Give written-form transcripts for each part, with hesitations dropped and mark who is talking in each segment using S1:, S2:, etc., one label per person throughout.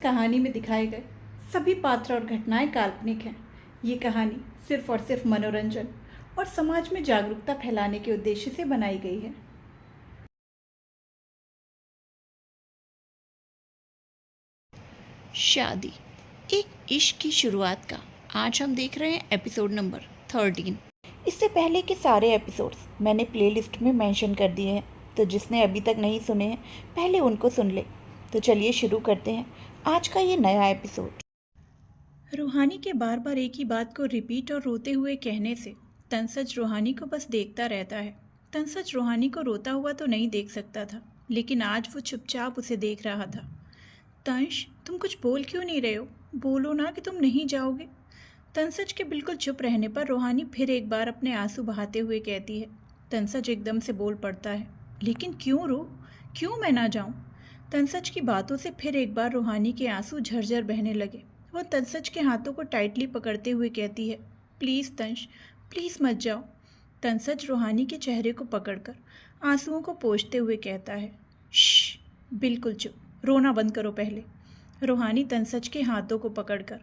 S1: कहानी में दिखाए गए सभी पात्र और घटनाएं काल्पनिक हैं। ये कहानी सिर्फ और सिर्फ मनोरंजन और समाज में जागरूकता फैलाने के उद्देश्य से बनाई गई है।
S2: शादी एक इश्क की शुरुआत का आज हम देख रहे हैं एपिसोड नंबर 13।
S3: इससे पहले के सारे एपिसोड्स मैंने प्लेलिस्ट में मेंशन कर दिए हैं, तो जिसने अभी तक नहीं सुने हैं पहले उनको सुन ले। तो चलिए शुरू करते हैं आज का ये नया एपिसोड।
S1: रूहानी के बार बार एक ही बात को रिपीट और रोते हुए कहने से तनसज रूहानी को बस देखता रहता है। तनसज रूहानी को रोता हुआ तो नहीं देख सकता था, लेकिन आज वो चुपचाप उसे देख रहा था। तंश, तुम कुछ बोल क्यों नहीं रहे हो? बोलो ना कि तुम नहीं जाओगे। तनसज के बिल्कुल चुप रहने पर रूहानी फिर एक बार अपने आंसू बहाते हुए कहती है। तनसज एकदम से बोल पड़ता है, लेकिन क्यों रो? क्यों मैं ना जाऊं? तनसज की बातों से फिर एक बार रूहानी के आंसू झरझर बहने लगे। वो तनसज के हाथों को टाइटली पकड़ते हुए कहती है, प्लीज़ तंश, प्लीज़ मत जाओ। तनसज रूहानी के चेहरे को पकड़कर आंसुओं को पोंछते हुए कहता है, श्श, बिल्कुल चुप, रोना बंद करो पहले। रूहानी तनसज के हाथों को पकड़कर,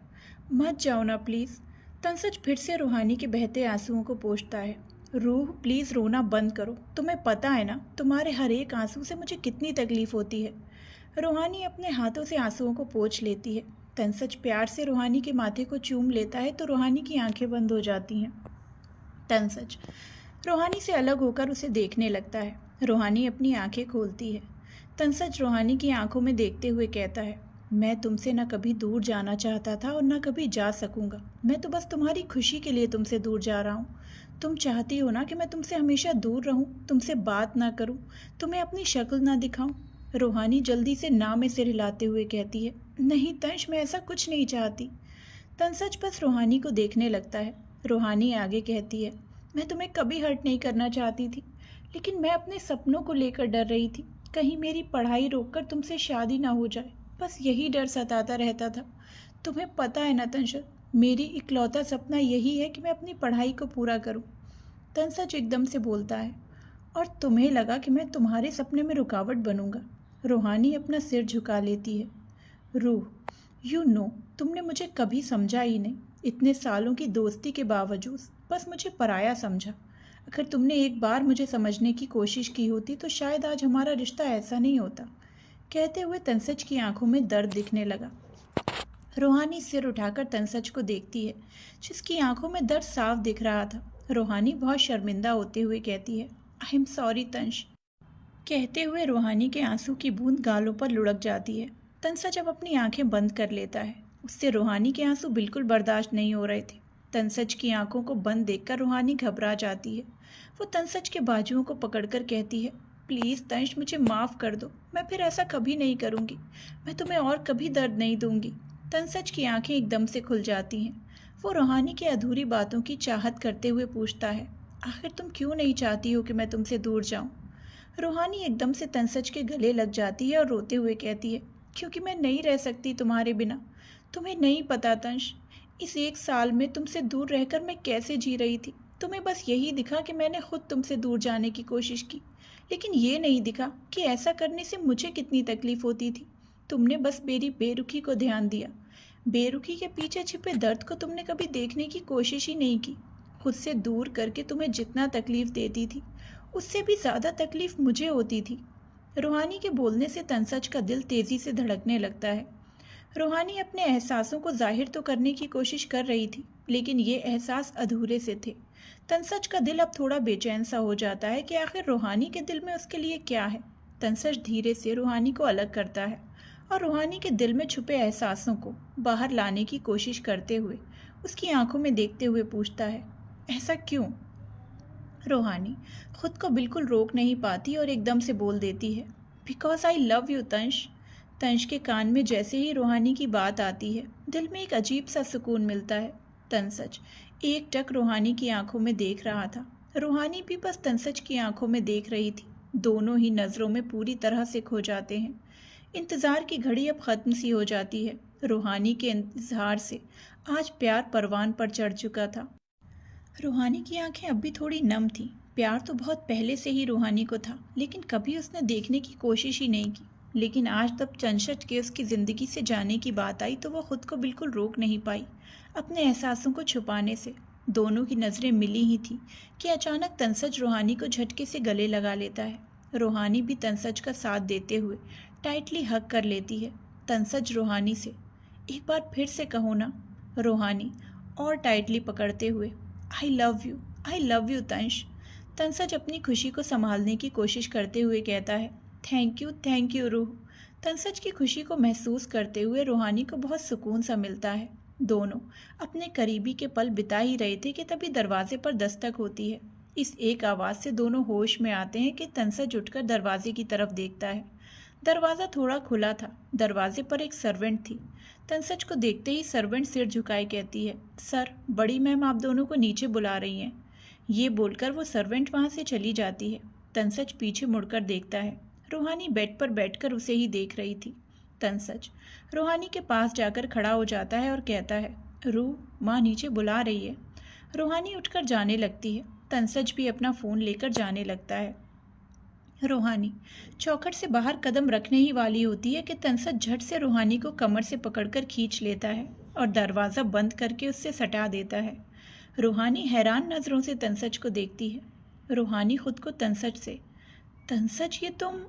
S1: मत जाओ ना प्लीज़। तनसज फिर से रूहानी के बहते आंसुओं को पोंछता है। रूह, प्लीज़ रोना बंद करो, तुम्हें पता है ना तुम्हारे हर एक आंसू से मुझे कितनी तकलीफ़ होती है। रूहानी अपने हाथों से आंसुओं को पोंछ लेती है। तनसज प्यार से रूहानी के माथे को चूम लेता है तो रूहानी की आंखें बंद हो जाती हैं। तनसज रूहानी से अलग होकर उसे देखने लगता है। रूहानी अपनी आंखें खोलती है। तनसज रूहानी की आंखों में देखते हुए कहता है, मैं तुमसे न कभी दूर जाना चाहता था और न कभी जा सकूंगा। मैं तो बस तुम्हारी खुशी के लिए तुमसे दूर जा रहा हूँ। तुम चाहती हो ना कि मैं तुमसे हमेशा दूर रहूं, तुमसे बात ना करूं, तुम्हें अपनी शक्ल ना दिखाऊं। रूहानी जल्दी से ना में सिर हिलाते हुए कहती है, नहीं तंश, मैं ऐसा कुछ नहीं चाहती। तनसज बस रूहानी को देखने लगता है। रूहानी आगे कहती है, मैं तुम्हें कभी हर्ट नहीं करना चाहती थी, लेकिन मैं अपने सपनों को लेकर डर रही थी। कहीं मेरी पढ़ाई रोककर तुमसे शादी ना हो जाए, बस यही डर सताता रहता था। तुम्हें पता है ना तंश, मेरी इकलौता सपना यही है कि मैं अपनी पढ़ाई को पूरा करूं। तनसज एकदम से बोलता है, और तुम्हें लगा कि मैं तुम्हारे सपने में रुकावट बनूंगा। रूहानी अपना सिर झुका लेती है। रूह, यू नो, तुमने मुझे कभी समझा ही नहीं। इतने सालों की दोस्ती के बावजूद बस मुझे पराया समझा। अगर तुमने एक बार मुझे समझने की कोशिश की होती तो शायद आज हमारा रिश्ता ऐसा नहीं होता। कहते हुए तनसज की आंखों में दर्द दिखने लगा। रूहानी सिर उठाकर तनसज को देखती है, जिसकी आंखों में दर्द साफ दिख रहा था। रूहानी बहुत शर्मिंदा होते हुए कहती है, आई एम सॉरी तंश। कहते हुए रूहानी के आंसू की बूंद गालों पर लुढ़क जाती है। तनसज अब अपनी आंखें बंद कर लेता है। उससे रूहानी के आंसू बिल्कुल बर्दाश्त नहीं हो रहे थे। तनसज की आंखों को बंद देखकर रूहानी घबरा जाती है। वो तनसज के बाजुओं को पकड़कर कहती है, प्लीज़ तंश, मुझे माफ़ कर दो, मैं फिर ऐसा कभी नहीं करूँगी। मैं तुम्हें और कभी दर्द नहीं दूंगी। तनसज की आंखें एकदम से खुल जाती हैं। वो रूहानी की अधूरी बातों की चाहत करते हुए पूछता है, आखिर तुम क्यों नहीं चाहती हो कि मैं तुमसे दूर जाऊं? रूहानी एकदम से तनसज के गले लग जाती है और रोते हुए कहती है, क्योंकि मैं नहीं रह सकती तुम्हारे बिना। तुम्हें नहीं पता तंश, इस एक साल में तुमसे दूर रहकर मैं कैसे जी रही थी। तुम्हें बस यही दिखा कि मैंने खुद तुमसे दूर जाने की कोशिश की, लेकिन ये नहीं दिखा कि ऐसा करने से मुझे कितनी तकलीफ होती थी। तुमने बस मेरी बेरुखी को ध्यान दिया। बेरुखी के पीछे छिपे दर्द को तुमने कभी देखने की कोशिश ही नहीं की। खुद से दूर करके तुम्हें जितना तकलीफ देती थी, उससे भी ज़्यादा तकलीफ मुझे होती थी। रूहानी के बोलने से तनसज का दिल तेज़ी से धड़कने लगता है। रूहानी अपने एहसासों को जाहिर तो करने की कोशिश कर रही थी, लेकिन ये एहसास अधूरे से थे। तनसज का दिल अब थोड़ा बेचैन सा हो जाता है कि आखिर रूहानी के दिल में उसके लिए क्या है। तनसज धीरे से रूहानी को अलग करता है और रूहानी के दिल में छुपे एहसासों को बाहर लाने की कोशिश करते हुए उसकी आंखों में देखते हुए पूछता है, ऐसा क्यों? रूहानी खुद को बिल्कुल रोक नहीं पाती और एकदम से बोल देती है, बिकॉज आई लव यू तंश। तंश के कान में जैसे ही रूहानी की बात आती है, दिल में एक अजीब सा सुकून मिलता है। तनसज एक टक रूहानी की आंखों में देख रहा था। रूहानी भी बस तनसज की आंखों में देख रही थी। दोनों ही नज़रों में पूरी तरह से खो जाते हैं। इंतज़ार की घड़ी अब ख़त्म सी हो जाती है। रूहानी के इंतज़ार से आज प्यार परवान पर चढ़ चुका था। रूहानी की आंखें अब भी थोड़ी नम थीं। प्यार तो बहुत पहले से ही रूहानी को था, लेकिन कभी उसने देखने की कोशिश ही नहीं की। लेकिन आज तब तंसज के उसकी ज़िंदगी से जाने की बात आई तो वो खुद को बिल्कुल रोक नहीं पाई अपने एहसासों को छुपाने से। दोनों की नज़रें मिली ही थी कि अचानक तंसज रूहानी को झटके से गले लगा लेता है। रूहानी भी तंसज का साथ देते हुए टाइटली हग कर लेती है। तंसज रूहानी से, एक बार फिर से कहो ना। रूहानी और टाइटली पकड़ते हुए, आई लव यू तंश। तंसज अपनी खुशी को संभालने की कोशिश करते हुए कहता है, थैंक यू रूह। तंसज की खुशी को महसूस करते हुए रूहानी को बहुत सुकून सा मिलता है। दोनों अपने करीबी के पल बिता ही रहे थे कि तभी दरवाजे पर दस्तक होती है। इस एक आवाज़ से दोनों होश में आते हैं कि तंसज उठकर दरवाजे की तरफ देखता है। दरवाज़ा थोड़ा खुला था। दरवाजे पर एक सर्वेंट थी। तंसज को देखते ही सर्वेंट सिर झुकाए कहती है, सर, बड़ी मैम आप दोनों को नीचे बुला रही हैं। ये बोलकर वो सर्वेंट वहाँ से चली जाती है। तंसज पीछे मुड़कर देखता है। रूहानी बेड पर बैठकर उसे ही देख रही थी। तंसज रूहानी के पास जाकर खड़ा हो जाता है और कहता है, रूह, माँ नीचे बुला रही है। रूहानी उठकर जाने लगती है। तंसज भी अपना फ़ोन लेकर जाने लगता है। रूहानी चौखट से बाहर कदम रखने ही वाली होती है कि तंसज झट से रूहानी को कमर से पकड़कर खींच लेता है और दरवाज़ा बंद करके उससे सटा देता है। रूहानी हैरान नज़रों से तंसज को देखती है। रूहानी खुद को तंसज से, तंसज ये तुम।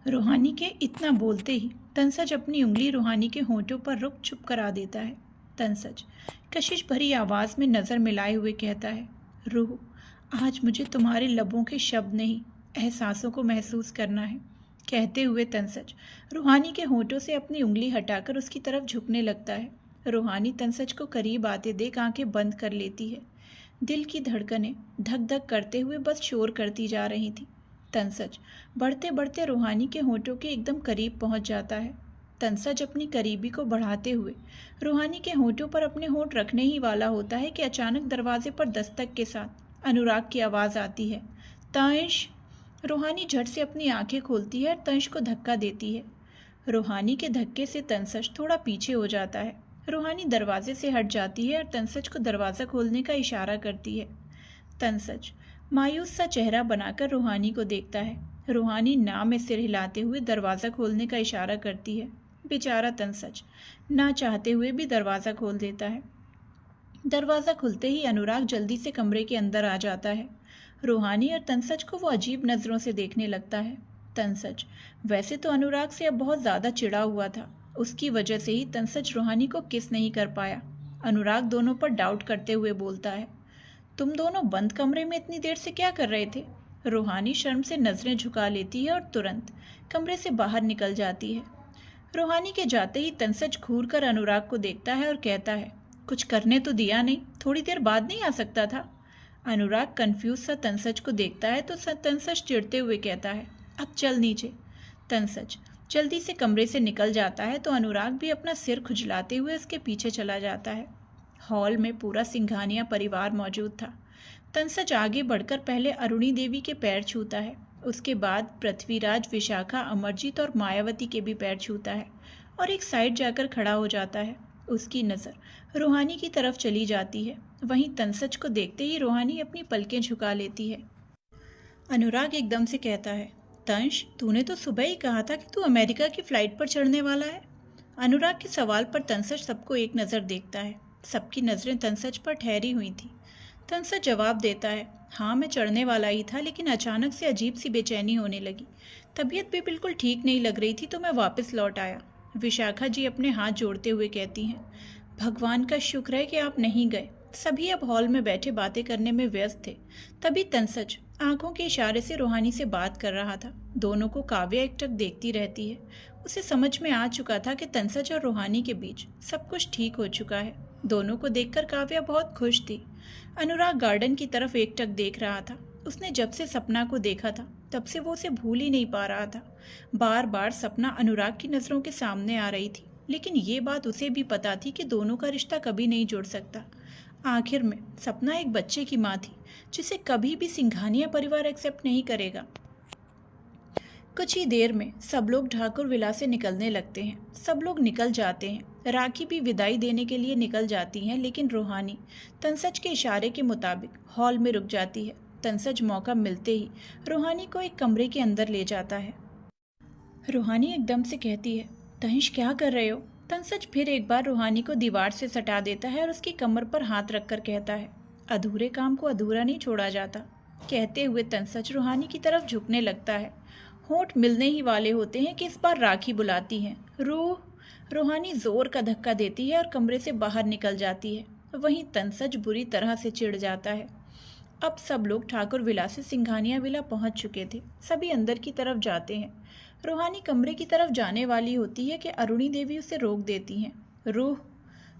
S1: रूहानी के इतना बोलते ही तंसज अपनी उंगली रूहानी के होंठों पर रुक चुप करा देता है। तंसज कशिश भरी आवाज़ में नज़र मिलाए हुए कहता है, रूह, आज मुझे तुम्हारे लबों के शब्द नहीं, एहसासों को महसूस करना है। कहते हुए तंसज रूहानी के होंठों से अपनी उंगली हटाकर उसकी तरफ झुकने लगता है। रूहानी तंसज को करीब आते देख आंखें बंद कर लेती है। दिल की धड़कनें धक धक करते हुए बस शोर करती जा रही थी। तंसज बढ़ते बढ़ते रूहानी के होंठों के एकदम करीब पहुंच जाता है। तंसज अपनी करीबी को बढ़ाते हुए रूहानी के होंठों पर अपने होंठ रखने ही वाला होता है कि अचानक दरवाजे पर दस्तक के साथ अनुराग की आवाज़ आती है, तंश। रूहानी झट से अपनी आंखें खोलती है और तंश को धक्का देती है। रूहानी के धक्के से तंसज थोड़ा पीछे हो जाता है। रूहानी दरवाजे से हट जाती है और तंसज को दरवाज़ा खोलने का इशारा करती है। तंसज मायूस सा चेहरा बनाकर रूहानी को देखता है। रूहानी ना में सिर हिलाते हुए दरवाज़ा खोलने का इशारा करती है। बेचारा तंसज ना चाहते हुए भी दरवाज़ा खोल देता है। दरवाज़ा खुलते ही अनुराग जल्दी से कमरे के अंदर आ जाता है। रूहानी और तंसज को वो अजीब नज़रों से देखने लगता है। तंसज वैसे तो अनुराग से अब बहुत ज़्यादा चिढ़ा हुआ था। उसकी वजह से ही तंसज रूहानी को किस नहीं कर पाया। अनुराग दोनों पर डाउट करते हुए बोलता है, तुम दोनों बंद कमरे में इतनी देर से क्या कर रहे थे? रूहानी शर्म से नज़रें झुका लेती है और तुरंत कमरे से बाहर निकल जाती है। रूहानी के जाते ही तंसज घूर कर अनुराग को देखता है और कहता है, कुछ करने तो दिया नहीं, थोड़ी देर बाद नहीं आ सकता था? अनुराग कंफ्यूज सा तंसज को देखता है तो तंसज चिढ़ते हुए कहता है, अब चल नीचे। तंसज जल्दी से कमरे से निकल जाता है तो अनुराग भी अपना सिर खुजलाते हुए उसके पीछे चला जाता है। हॉल में पूरा सिंघानिया परिवार मौजूद था। तंसज आगे बढ़कर पहले अरुणी देवी के पैर छूता है। उसके बाद पृथ्वीराज, विशाखा, अमरजीत और मायावती के भी पैर छूता है और एक साइड जाकर खड़ा हो जाता है। उसकी नज़र रूहानी की तरफ चली जाती है। वहीं तंसज को देखते ही रूहानी अपनी पलकें झुका लेती है। अनुराग एकदम से कहता है, तंश, तूने तो सुबह ही कहा था कि तू अमेरिका की फ़्लाइट पर चढ़ने वाला है। अनुराग के सवाल पर तंसज सबको एक नज़र देखता है। सबकी नज़रें तंसज पर ठहरी हुई थी। तंसज जवाब देता है, हाँ मैं चढ़ने वाला ही था, लेकिन अचानक से अजीब सी बेचैनी होने लगी। तबीयत भी बिल्कुल ठीक नहीं लग रही थी तो मैं वापस लौट आया। विशाखा जी अपने हाथ जोड़ते हुए कहती हैं, भगवान का शुक्र है कि आप नहीं गए। सभी अब हॉल में बैठे बातें करने में व्यस्त थे। तभी तंसज आंखों के इशारे से रूहानी से बात कर रहा था। दोनों को काव्या एकटक देखती रहती है। उसे समझ में आ चुका था कि तंसज और रूहानी के बीच सब कुछ ठीक हो चुका है। दोनों को देखकर काव्या बहुत खुश थी। अनुराग गार्डन की तरफ एकटक देख रहा था। उसने जब से सपना को देखा था तब से वो उसे भूल ही नहीं पा रहा था। बार बार सपना अनुराग की नज़रों के सामने आ रही थी, लेकिन ये बात उसे भी पता थी कि दोनों का रिश्ता कभी नहीं जुड़ सकता। आखिर में सपना एक बच्चे की माँ थी जिसे कभी भी सिंघानिया परिवार एक्सेप्ट नहीं करेगा। कुछ ही देर में सब लोग ठाकुर विला से निकलने लगते हैं। सब लोग निकल जाते हैं। राखी भी विदाई देने के लिए निकल जाती हैं, लेकिन रूहानी तंसज के इशारे के मुताबिक हॉल में रुक जाती है। तंसज मौका मिलते ही रूहानी को एक कमरे के अंदर ले जाता है। रूहानी एकदम से कहती है, तंश क्या कर रहे हो? तंसज फिर एक बार रूहानी को दीवार से सटा देता है और उसकी कमर पर हाथ रखकर कहता है, अधूरे काम को अधूरा नहीं छोड़ा जाता। कहते हुए तंसज रूहानी की तरफ झुकने लगता है। होंठ मिलने ही वाले होते हैं कि इस बार राखी बुलाती है। रूहानी जोर का धक्का देती है और कमरे से बाहर निकल जाती है। वहीं तंसज बुरी तरह से चिढ़ जाता है। अब सब लोग ठाकुर विला से सिंघानिया विला पहुंच चुके थे। सभी अंदर की तरफ जाते हैं। रूहानी कमरे की तरफ जाने वाली होती है कि अरुणी देवी उसे रोक देती हैं।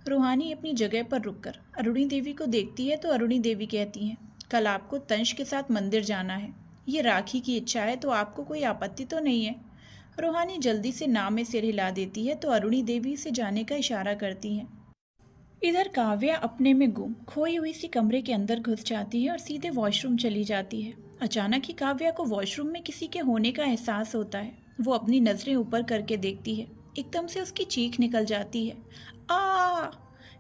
S1: रूहानी अपनी जगह पर रुककर अरुणी देवी को देखती है तो अरुणी देवी कहती हैं, कल आपको तंश के साथ मंदिर जाना है। ये राखी की इच्छा है तो आपको कोई आपत्ति तो नहीं है? रूहानी जल्दी से ना में सिर हिला देती है तो अरुणी देवी उसे जाने का इशारा करती हैं। इधर काव्या अपने में गुम खोई हुई सी कमरे के अंदर घुस जाती है और सीधे वॉशरूम चली जाती है। अचानक ही काव्या को वॉशरूम में किसी के होने का एहसास होता है। वो अपनी नज़रें ऊपर करके देखती है। एकदम से उसकी चीख निकल जाती है। आ!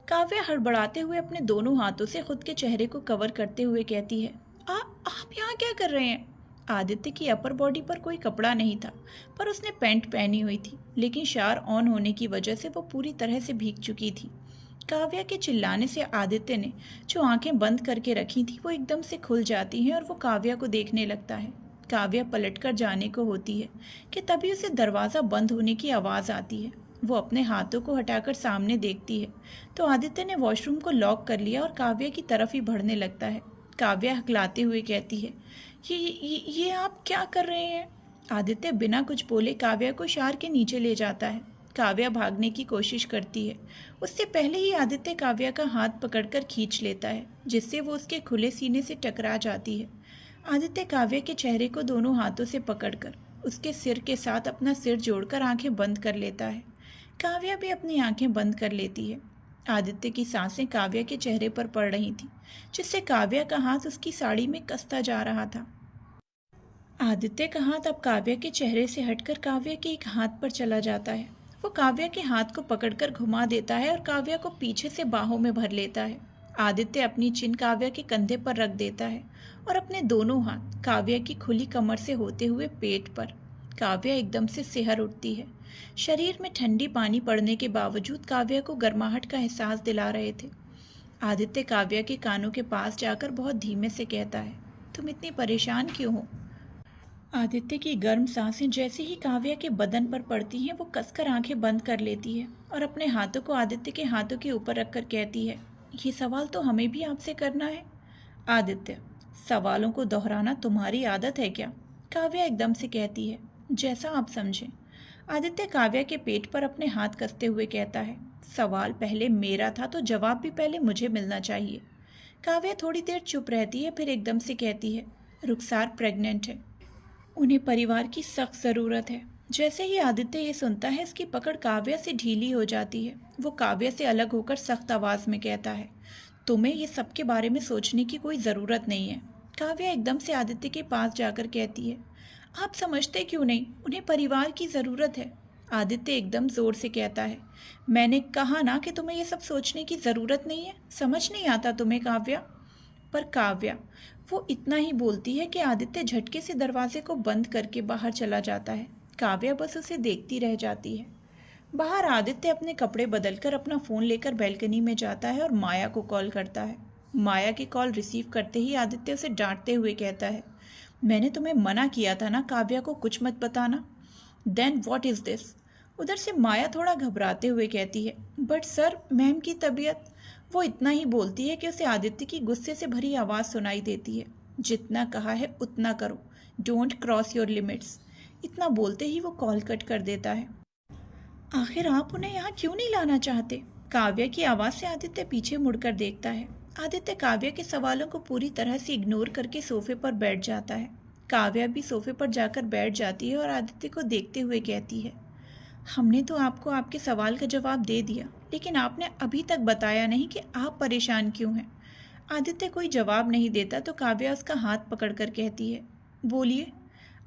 S1: काव्या हड़बड़ाते हुए अपने दोनों हाथों से खुद के चेहरे को कवर करते हुए कहती है, आप यहाँ क्या कर रहे हैं? आदित्य की अपर बॉडी पर कोई कपड़ा नहीं था, पर उसने पैंट पहनी हुई थी, लेकिन शावर ऑन होने की वजह से वो पूरी तरह से भीग चुकी थी। काव्या के चिल्लाने से आदित्य ने जो आंखें बंद करके रखी थी वो एकदम से खुल जाती हैं और वो काव्या को देखने लगता है। काव्या पलटकर जाने को होती है कि तभी उसे दरवाज़ा बंद होने की आवाज़ आती है। वो अपने हाथों को हटाकर सामने देखती है तो आदित्य ने वॉशरूम को लॉक कर लिया और काव्या की तरफ ही बढ़ने लगता है। काव्या हकलाते हुए कहती है, ये आप क्या कर रहे हैं? आदित्य बिना कुछ बोले काव्या को शावर के नीचे ले जाता है। काव्या भागने की कोशिश करती है। उससे पहले ही आदित्य काव्या का हाथ पकड़कर खींच लेता है, जिससे वो उसके खुले सीने से टकरा जाती है। आदित्य काव्या के चेहरे को दोनों हाथों से पकड़कर उसके सिर के साथ अपना सिर जोड़कर आंखें बंद कर लेता है। काव्या भी अपनी आंखें बंद कर लेती है। आदित्य की सांसें काव्या के चेहरे पर पड़ रही थीं, जिससे काव्या का हाथ उसकी साड़ी में कसता जा रहा था। आदित्य का हाथ अब काव्या के चेहरे से हटकर काव्या के एक हाथ पर चला जाता है। वो काव्या के हाथ को पकड़कर घुमा देता है और काव्या को पीछे से बाहों में भर लेता है। आदित्य अपनी चिन काव्या के कंधे पर रख देता है और अपने दोनों हाथ काव्या की खुली कमर से होते हुए पेट पर। काव्या एकदम से सिहर उठती है। शरीर में ठंडी पानी पड़ने के बावजूद काव्या को गर्माहट का एहसास दिला रहे थे। आदित्य काव्या के कानों के पास जाकर बहुत धीमे से कहता है, तुम इतनी परेशान क्यों हो? आदित्य की गर्म सांसें जैसे ही काव्या के बदन पर पड़ती हैं वो कसकर आंखें बंद कर लेती है और अपने हाथों को आदित्य के हाथों के ऊपर रखकर कहती है, ये सवाल तो हमें भी आपसे करना है। आदित्य, सवालों को दोहराना तुम्हारी आदत है क्या? काव्या एकदम से कहती है, जैसा आप समझें। आदित्य काव्या के पेट पर अपने हाथ कसते हुए कहता है, सवाल पहले मेरा था तो जवाब भी पहले मुझे मिलना चाहिए। काव्या थोड़ी देर चुप रहती है, फिर एकदम से कहती है, रुखसार प्रेग्नेंट है, उन्हें परिवार की सख्त ज़रूरत है। जैसे ही आदित्य ये सुनता है इसकी पकड़ काव्या से ढीली हो जाती है। वो काव्या से अलग होकर सख्त आवाज़ में कहता है, तुम्हें ये सब के बारे में सोचने की कोई ज़रूरत नहीं है। काव्या एकदम से आदित्य के पास जाकर कहती है, आप समझते क्यों नहीं, उन्हें परिवार की ज़रूरत है। आदित्य एकदम ज़ोर से कहता है, मैंने कहा ना कि तुम्हें ये सब सोचने की ज़रूरत नहीं है, समझ नहीं आता तुम्हें काव्या। पर काव्या वो इतना ही बोलती है कि आदित्य झटके से दरवाजे को बंद करके बाहर चला जाता है। काव्या बस उसे देखती रह जाती है। बाहर आदित्य अपने कपड़े बदलकर अपना फ़ोन लेकर बैल्कनी में जाता है और माया को कॉल करता है। माया की कॉल रिसीव करते ही आदित्य उसे डांटते हुए कहता है, मैंने तुम्हें मना किया था ना काव्या को कुछ मत बताना। Then what is this? उधर से माया थोड़ा घबराते हुए कहती है, बट सर मैम की तबीयत। वो इतना ही बोलती है कि उसे आदित्य की गुस्से से भरी आवाज़ सुनाई देती है, जितना कहा है उतना करो, डोंट क्रॉस योर लिमिट्स। इतना बोलते ही वो कॉल कट कर देता है। आखिर आप उन्हें यहाँ क्यों नहीं लाना चाहते? काव्या की आवाज़ से आदित्य पीछे मुड़कर देखता है। आदित्य काव्या के सवालों को पूरी तरह से इग्नोर करके सोफे पर बैठ जाता है। काव्या भी सोफे पर जाकर बैठ जाती है और आदित्य को देखते हुए कहती है, हमने तो आपको आपके सवाल का जवाब दे दिया, लेकिन आपने अभी तक बताया नहीं कि आप परेशान क्यों हैं। आदित्य कोई जवाब नहीं देता तो काव्या उसका हाथ पकड़कर कहती है, बोलिए।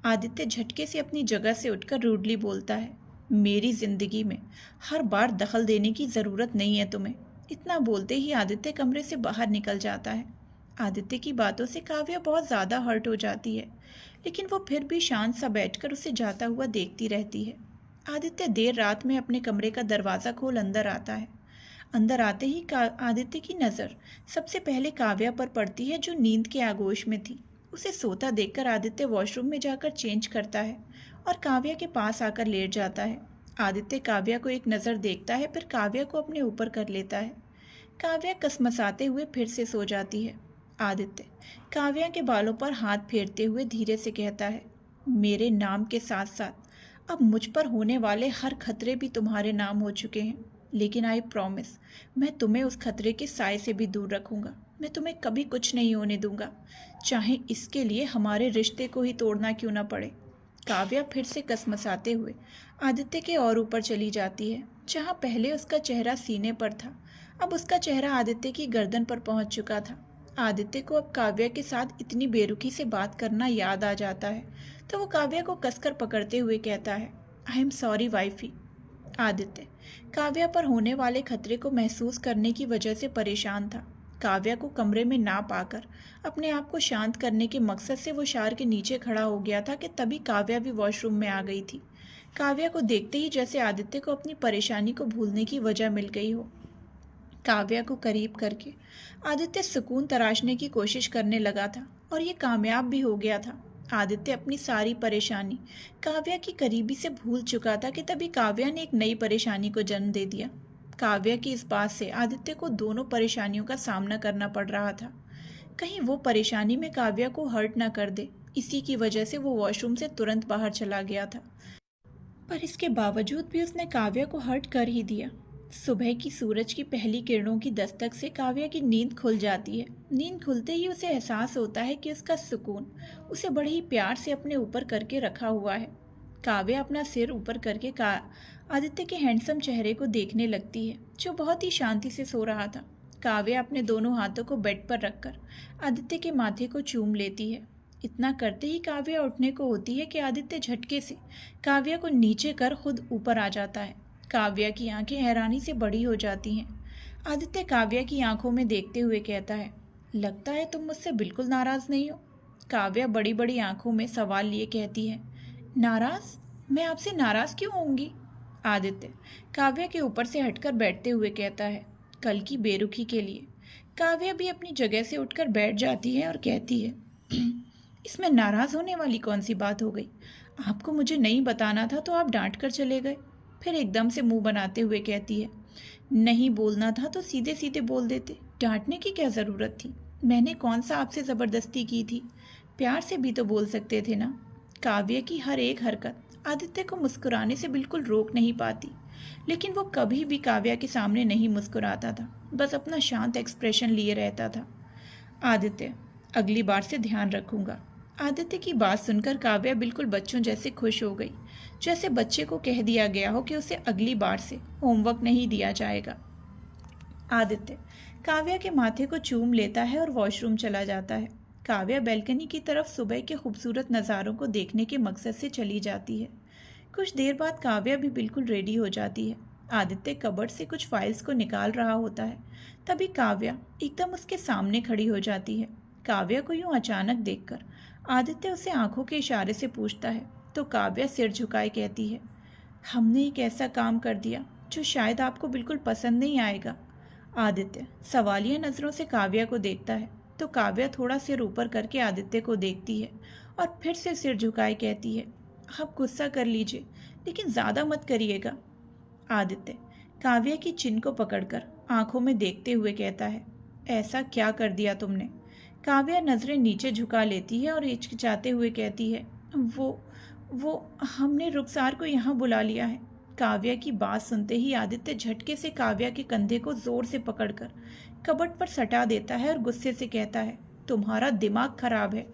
S1: आदित्य झटके से अपनी जगह से उठकर रूडली बोलता है, मेरी ज़िंदगी में हर बार दखल देने की ज़रूरत नहीं है तुम्हें। इतना बोलते ही आदित्य कमरे से बाहर निकल जाता है। आदित्य की बातों से काव्या बहुत ज़्यादा हर्ट हो जाती है, लेकिन वो फिर भी शांत सा बैठकर उसे जाता हुआ देखती रहती है। आदित्य देर रात में अपने कमरे का दरवाज़ा खोल अंदर आता है। अंदर आते ही आदित्य की नज़र सबसे पहले काव्या पर पड़ती है, जो नींद के आगोश में थी। उसे सोता देखकर आदित्य वॉशरूम में जाकर चेंज करता है और काव्या के पास आकर लेट जाता है। आदित्य काव्या को एक नज़र देखता है, फिर काव्या को अपने ऊपर कर लेता है। काव्या कसमसाते हुए फिर से सो जाती है। आदित्य काव्या के बालों पर हाथ फेरते हुए धीरे से कहता है, मेरे नाम के साथ साथ अब मुझ पर होने वाले हर खतरे भी तुम्हारे नाम हो चुके हैं, लेकिन आई प्रॉमिस, मैं तुम्हें उस खतरे के साए से भी दूर रखूंगा। मैं तुम्हें कभी कुछ नहीं होने दूंगा, चाहे इसके लिए हमारे रिश्ते को ही तोड़ना क्यों ना पड़े। काव्या फिर से कसमसाते हुए आदित्य के और ऊपर चली जाती है। जहाँ पहले उसका चेहरा सीने पर था, अब उसका चेहरा आदित्य की गर्दन पर पहुंच चुका था। आदित्य को अब काव्या के साथ इतनी बेरुखी से बात करना याद आ जाता है, तो वो काव्या को कसकर पकड़ते हुए कहता है, I am sorry wifey. Aditya Kavya पर होने वाले खतरे को महसूस करने की वजह से परेशान था। काव्या को कमरे में ना पाकर अपने आप को शांत करने के मकसद से वो शार के नीचे खड़ा हो गया था कि तभी काव्या भी वॉशरूम में आ गई थी। काव्या को देखते ही जैसे आदित्य को अपनी परेशानी को भूलने की वजह मिल गई हो। काव्या को करीब करके आदित्य सुकून तराशने की कोशिश करने लगा था और ये कामयाब भी हो गया था। आदित्य अपनी सारी परेशानी काव्या की करीबी से भूल चुका था कि तभी काव्या ने एक नई परेशानी को जन्म दे दिया। काव्या की इस बात से आदित्य को दोनों परेशानियों का सामना करना पड़ रहा था। कहीं वो परेशानी में काव्या को हर्ट ना कर दे, इसी की वजह से वो वॉशरूम से तुरंत बाहर चला गया था। पर इसके बावजूद भी उसने काव्या को हर्ट कर ही दिया। सुबह की सूरज की पहली किरणों की दस्तक से काव्या की नींद खुल जाती है। नींद खुलते ही उसे एहसास होता है कि उसका सुकून उसे बड़े ही प्यार से अपने ऊपर करके रखा हुआ है। काव्या अपना सिर ऊपर करके आदित्य के हैंडसम चेहरे को देखने लगती है, जो बहुत ही शांति से सो रहा था। काव्या अपने दोनों हाथों को बेड पर रखकर आदित्य के माथे को चूम लेती है। इतना करते ही काव्या उठने को होती है कि आदित्य झटके से काव्या को नीचे कर खुद ऊपर आ जाता है। काव्या की आंखें हैरानी से बड़ी हो जाती हैं। आदित्य काव्या की आंखों में देखते हुए कहता है, लगता है तुम मुझसे बिल्कुल नाराज नहीं हो। काव्या बड़ी बड़ी आंखों में सवाल लिए कहती है, नाराज? मैं आपसे नाराज क्यों होंगी? आदित्य काव्या के ऊपर से हटकर बैठते हुए कहता है, कल की बेरुखी के लिए। काव्या भी अपनी जगह से उठकर बैठ जाती है और कहती है, इसमें नाराज होने वाली कौन सी बात हो गई? आपको मुझे नहीं बताना था तो आप डांट कर चले गए। फिर एकदम से मुंह बनाते हुए कहती है, नहीं बोलना था तो सीधे सीधे बोल देते, डांटने की क्या ज़रूरत थी? मैंने कौन सा आपसे ज़बरदस्ती की थी? प्यार से भी तो बोल सकते थे ना। काव्या की हर एक हरकत आदित्य को मुस्कुराने से बिल्कुल रोक नहीं पाती, लेकिन वो कभी भी काव्या के सामने नहीं मुस्कुराता था, बस अपना शांत एक्सप्रेशन लिए रहता था। आदित्य अगली बार से ध्यान रखूंगा। आदित्य की बात सुनकर काव्या बिल्कुल बच्चों जैसे खुश हो गई, जैसे बच्चे को कह दिया गया हो कि उसे अगली बार से होमवर्क नहीं दिया जाएगा। आदित्य काव्या के माथे को चूम लेता है और वॉशरूम चला जाता है। काव्या बैल्कनी की तरफ सुबह के खूबसूरत नज़ारों को देखने के मकसद से चली जाती है। कुछ देर बाद काव्या भी बिल्कुल रेडी हो जाती है। आदित्य कबर्ड से कुछ फाइल्स को निकाल रहा होता है, तभी काव्या एकदम उसके सामने खड़ी हो जाती है। काव्या को यूं अचानक देखकर आदित्य उसे आंखों के इशारे से पूछता है, तो काव्या सिर झुकाए कहती है, हमने एक ऐसा काम कर दिया जो शायद आपको बिल्कुल पसंद नहीं आएगा। आदित्य सवालिया नज़रों से काव्या को देखता है, तो काव्या थोड़ा सिर ऊपर करके आदित्य को देखती है और फिर से सिर झुकाए कहती है, आप गुस्सा कर लीजिए, लेकिन ज़्यादा मत करिएगा। आदित्य काव्या की चिन को पकड़कर आंखों में देखते हुए कहता है, ऐसा क्या कर दिया तुमने? काव्या नज़रें नीचे झुका लेती है और हिचकिचाते हुए कहती है, वो हमने रुखसार को यहाँ बुला लिया है। काव्या की बात सुनते ही आदित्य झटके से काव्या के कंधे को जोर से पकड़कर कबर्ड पर सटा देता है और गुस्से से कहता है, तुम्हारा दिमाग खराब है।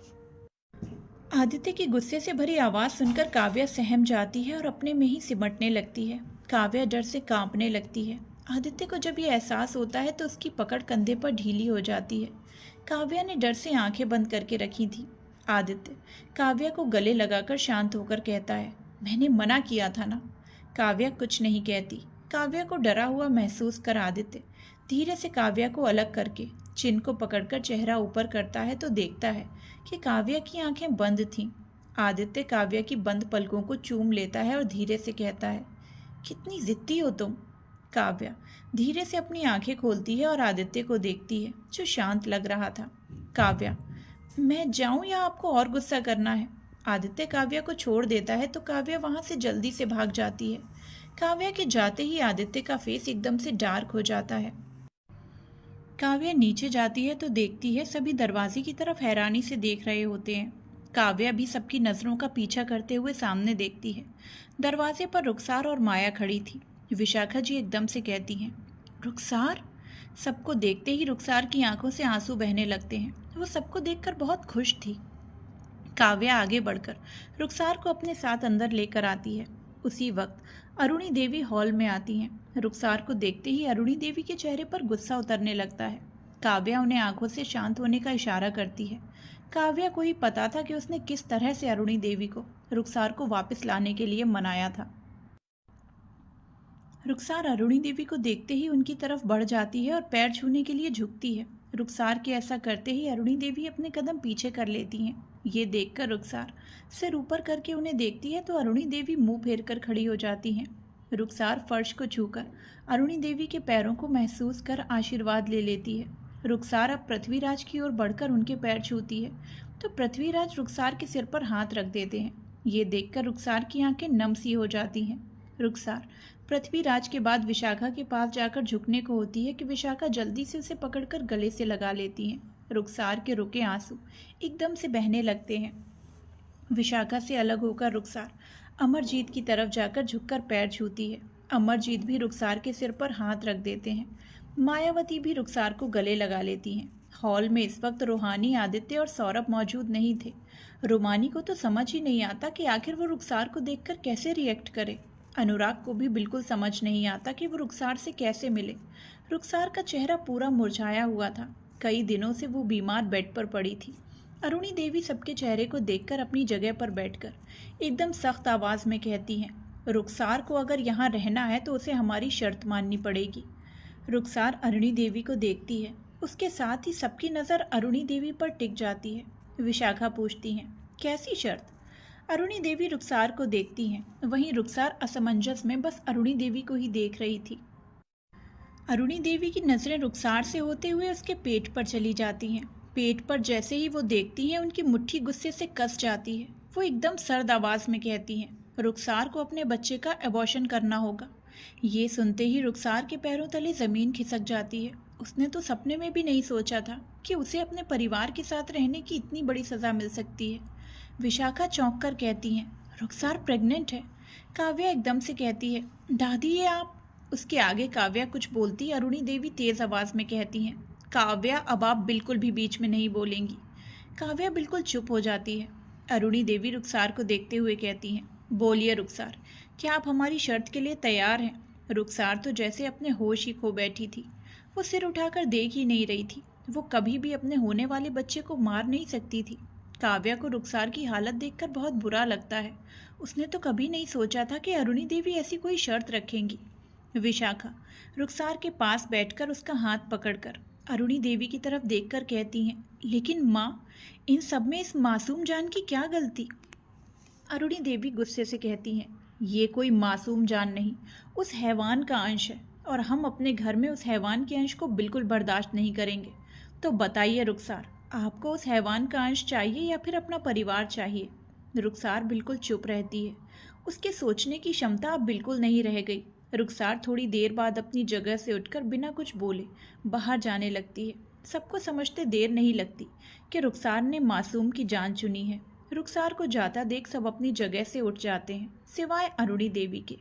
S1: आदित्य की गुस्से से भरी आवाज़ सुनकर काव्या सहम जाती है और अपने में ही सिमटने लगती है। काव्या डर से कांपने लगती है। आदित्य को जब ये एहसास होता है तो उसकी पकड़ कंधे पर ढीली हो जाती है। काव्या ने डर से आंखें बंद करके रखी थी। आदित्य काव्या को गले लगाकर शांत होकर कहता है, मैंने मना किया था ना। काव्या कुछ नहीं कहती। काव्या को डरा हुआ महसूस कर आदित्य धीरे से काव्या को अलग करके चिन को पकड़कर चेहरा ऊपर करता है तो देखता है कि काव्या की आंखें बंद थीं। आदित्य काव्या की बंद पलकों को चूम लेता है और धीरे से कहता है, कितनी जिद्दी हो तुम। काव्या धीरे से अपनी आंखें खोलती है और आदित्य को देखती है जो शांत लग रहा था। काव्या, मैं जाऊं या आपको और गुस्सा करना है? आदित्य काव्या को छोड़ देता है तो काव्या वहां से जल्दी से भाग जाती है। काव्या के जाते ही आदित्य का फेस एकदम से डार्क हो जाता है। काव्या नीचे जाती है तो देखती है सभी दरवाजे की तरफ हैरानी से देख रहे होते हैं। काव्या भी सबकी नजरों का पीछा करते हुए सामने देखती है। दरवाजे पर रुखसार और माया खड़ी थी। विशाखा जी एकदम से कहती हैं, रुखसार। सबको देखते ही रुखसार की आंखों से आंसू बहने लगते हैं। वो सबको देखकर बहुत खुश थी। काव्या आगे बढ़कर रुखसार को अपने साथ अंदर लेकर आती है। उसी वक्त अरुणी देवी हॉल में आती हैं। रुखसार को देखते ही अरुणी देवी के चेहरे पर गुस्सा उतरने लगता है। काव्या उन्हें आंखों से शांत होने का इशारा करती है। काव्या को ही पता था कि उसने किस तरह से अरुणी देवी को रुखसार को वापस लाने के लिए मनाया था। रुखसार अरुणी देवी को देखते ही उनकी तरफ बढ़ जाती है और पैर छूने के लिए झुकती है। रुखसार के ऐसा करते ही अरुणी देवी अपने कदम पीछे कर लेती हैं। ये देखकर रुखसार सिर ऊपर करके उन्हें देखती है तो अरुणी देवी मुंह फेर कर खड़ी हो जाती हैं। रुखसार फर्श को छूकर अरुणी देवी के पैरों को महसूस कर आशीर्वाद ले लेती है। रुखसार अब पृथ्वीराज की ओर बढ़कर उनके पैर छूती है तो पृथ्वीराज रुखसार के सिर पर हाथ रख देते हैं। ये देखकर रुखसार की आंखें नम सी हो जाती हैं। रुखसार पृथ्वीराज के बाद विशाखा के पास जाकर झुकने को होती है कि विशाखा जल्दी से उसे पकड़कर गले से लगा लेती हैं। रुखसार के रुके आंसू एकदम से बहने लगते हैं। विशाखा से अलग होकर रुखसार अमरजीत की तरफ जाकर झुककर पैर छूती है। अमरजीत भी रुखसार के सिर पर हाथ रख देते हैं। मायावती भी रुखसार को गले लगा लेती हैं। हॉल में इस वक्त रूहानी, आदित्य और सौरभ मौजूद नहीं थे। रूमानी को तो समझ ही नहीं आता कि आखिर वो रुखसार को देखकर कैसे रिएक्ट करे। अनुराग को भी बिल्कुल समझ नहीं आता कि वो रुखसार से कैसे मिले। रुखसार का चेहरा पूरा मुरझाया हुआ था। कई दिनों से वो बीमार बेड पर पड़ी थी। अरुणी देवी सबके चेहरे को देखकर अपनी जगह पर बैठकर एकदम सख्त आवाज में कहती हैं, रुखसार को अगर यहाँ रहना है तो उसे हमारी शर्त माननी पड़ेगी। रुखसार अरुणी देवी को देखती है। उसके साथ ही सबकी नज़र अरुणी देवी पर टिक जाती है। विशाखा पूछती हैं, कैसी शर्त? अरुणी देवी रुखसार को देखती हैं। वहीं रुखसार असमंजस में बस अरुणी देवी को ही देख रही थी। अरुणी देवी की नज़रें रुखसार से होते हुए उसके पेट पर चली जाती हैं। पेट पर जैसे ही वो देखती हैं उनकी मुट्ठी गुस्से से कस जाती है। वो एकदम सर्द आवाज़ में कहती हैं, रुखसार को अपने बच्चे का एबॉर्शन करना होगा। ये सुनते ही रुखसार के पैरों तले ज़मीन खिसक जाती है। उसने तो सपने में भी नहीं सोचा था कि उसे अपने परिवार के साथ रहने की इतनी बड़ी सज़ा मिल सकती है। विशाखा चौंक कर कहती हैं, रुखसार प्रेग्नेंट है। काव्या एकदम से कहती है, दादी ये आप। उसके आगे काव्या कुछ बोलती, अरुणी देवी तेज़ आवाज़ में कहती हैं, काव्या अब आप बिल्कुल भी बीच में नहीं बोलेंगी। काव्या बिल्कुल चुप हो जाती है। अरुणी देवी रुखसार को देखते हुए कहती हैं, बोलिए रुखसार, क्या आप हमारी शर्त के लिए तैयार हैं? रुखसार तो जैसे अपने होश ही खो बैठी थी। वो सिर उठाकर देख ही नहीं रही थी। वो कभी भी अपने होने वाले बच्चे को मार नहीं सकती थी। काव्या को रुखसार की हालत देखकर बहुत बुरा लगता है। उसने तो कभी नहीं सोचा था कि अरुणी देवी ऐसी कोई शर्त रखेंगी। विशाखा रुखसार के पास बैठकर उसका हाथ पकड़कर अरुणी देवी की तरफ देखकर कहती हैं, लेकिन माँ, इन सब में इस मासूम जान की क्या गलती? अरुणी देवी गुस्से से कहती हैं, ये कोई मासूम जान नहीं, उस हैवान का अंश है और हम अपने घर में उस हैवान के अंश को बिल्कुल बर्दाश्त नहीं करेंगे। तो बताइए रुखसार, आपको उस हैवान का अंश चाहिए या फिर अपना परिवार चाहिए? रुखसार बिल्कुल चुप रहती है। उसके सोचने की क्षमता अब बिल्कुल नहीं रह गई। रुखसार थोड़ी देर बाद अपनी जगह से उठकर बिना कुछ बोले बाहर जाने लगती है। सबको समझते देर नहीं लगती कि रुखसार ने मासूम की जान चुनी है। रुखसार को जाता देख सब अपनी जगह से उठ जाते हैं, सिवाय अरुणी देवी के।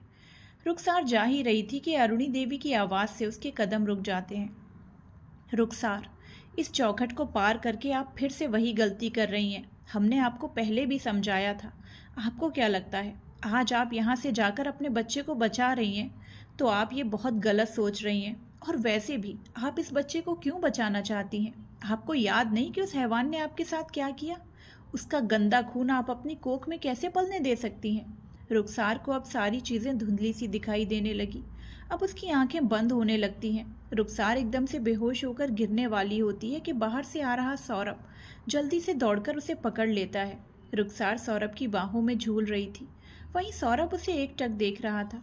S1: रुखसार जा ही रही थी कि अरुणी देवी की आवाज़ से उसके कदम रुक जाते हैं। रुखसार, इस चौखट को पार करके आप फिर से वही गलती कर रही हैं। हमने आपको पहले भी समझाया था। आपको क्या लगता है आज आप यहाँ से जाकर अपने बच्चे को बचा रही हैं? तो आप ये बहुत गलत सोच रही हैं। और वैसे भी आप इस बच्चे को क्यों बचाना चाहती हैं? आपको याद नहीं कि उस हैवान ने आपके साथ क्या किया? उसका गंदा खून आप अपनी कोख में कैसे पलने दे सकती हैं? रुखसार को अब सारी चीज़ें धुंधली सी दिखाई देने लगी। अब उसकी आंखें बंद होने लगती हैं। रुखसार एकदम से बेहोश होकर गिरने वाली होती है कि बाहर से आ रहा सौरभ जल्दी से दौड़कर उसे पकड़ लेता है। रुखसार सौरभ की बाहों में झूल रही थी, वहीं सौरभ उसे एकटक देख रहा था।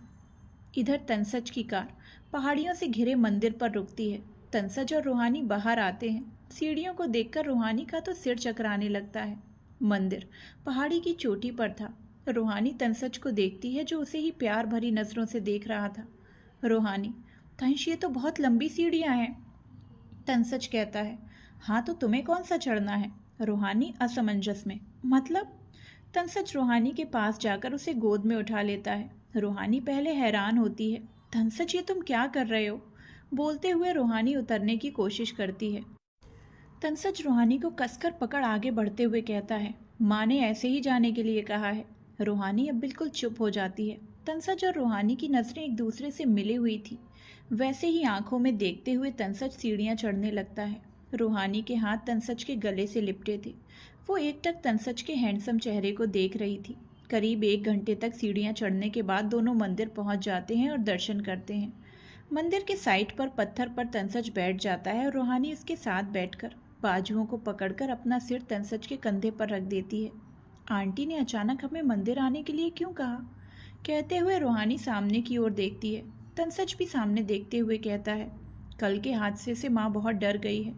S1: इधर तनसच की कार पहाड़ियों से घिरे मंदिर पर रुकती है। तनसच और रूहानी बाहर आते हैं। सीढ़ियों को देखकर रूहानी का तो सिर चकराने लगता है। मंदिर पहाड़ी की चोटी पर था। रूहानी तनसच को देखती है, जो उसे ही प्यार भरी नज़रों से देख रहा था। रूहानी, तंश, ये तो बहुत लंबी सीढ़ियाँ हैं। तनसच कहता है, हाँ तो तुम्हें कौन सा चढ़ना है? रूहानी असमंजस में, मतलब? तनसच रूहानी के पास जाकर उसे गोद में उठा लेता है। रूहानी पहले हैरान होती है। तनसच, ये तुम क्या कर रहे हो? बोलते हुए रूहानी उतरने की कोशिश करती है। तनसच रूहानी को कसकर पकड़ आगे बढ़ते हुए कहता है, माँ ने ऐसे ही जाने के लिए कहा है। रूहानी अब बिल्कुल चुप हो जाती है। तनसच और रूहानी की नज़रें एक दूसरे से मिली हुई थी। वैसे ही आंखों में देखते हुए तनसच सीढ़ियाँ चढ़ने लगता है। रूहानी के हाथ तनसच के गले से लिपटे थे। वो एकटक तनसच के हैंडसम चेहरे को देख रही थी। करीब 1 घंटे तक सीढ़ियाँ चढ़ने के बाद दोनों मंदिर पहुँच जाते हैं और दर्शन करते हैं। मंदिर के साइड पर पत्थर पर तनसच बैठ जाता है और रूहानी उसके साथ बैठकर बाजुओं को पकड़कर अपना सिर तनसच के कंधे पर रख देती है। आंटी ने अचानक हमें मंदिर आने के लिए क्यों कहा? कहते हुए रूहानी सामने की ओर देखती है। तनसच भी सामने देखते हुए कहता है, कल के हादसे से माँ बहुत डर गई है।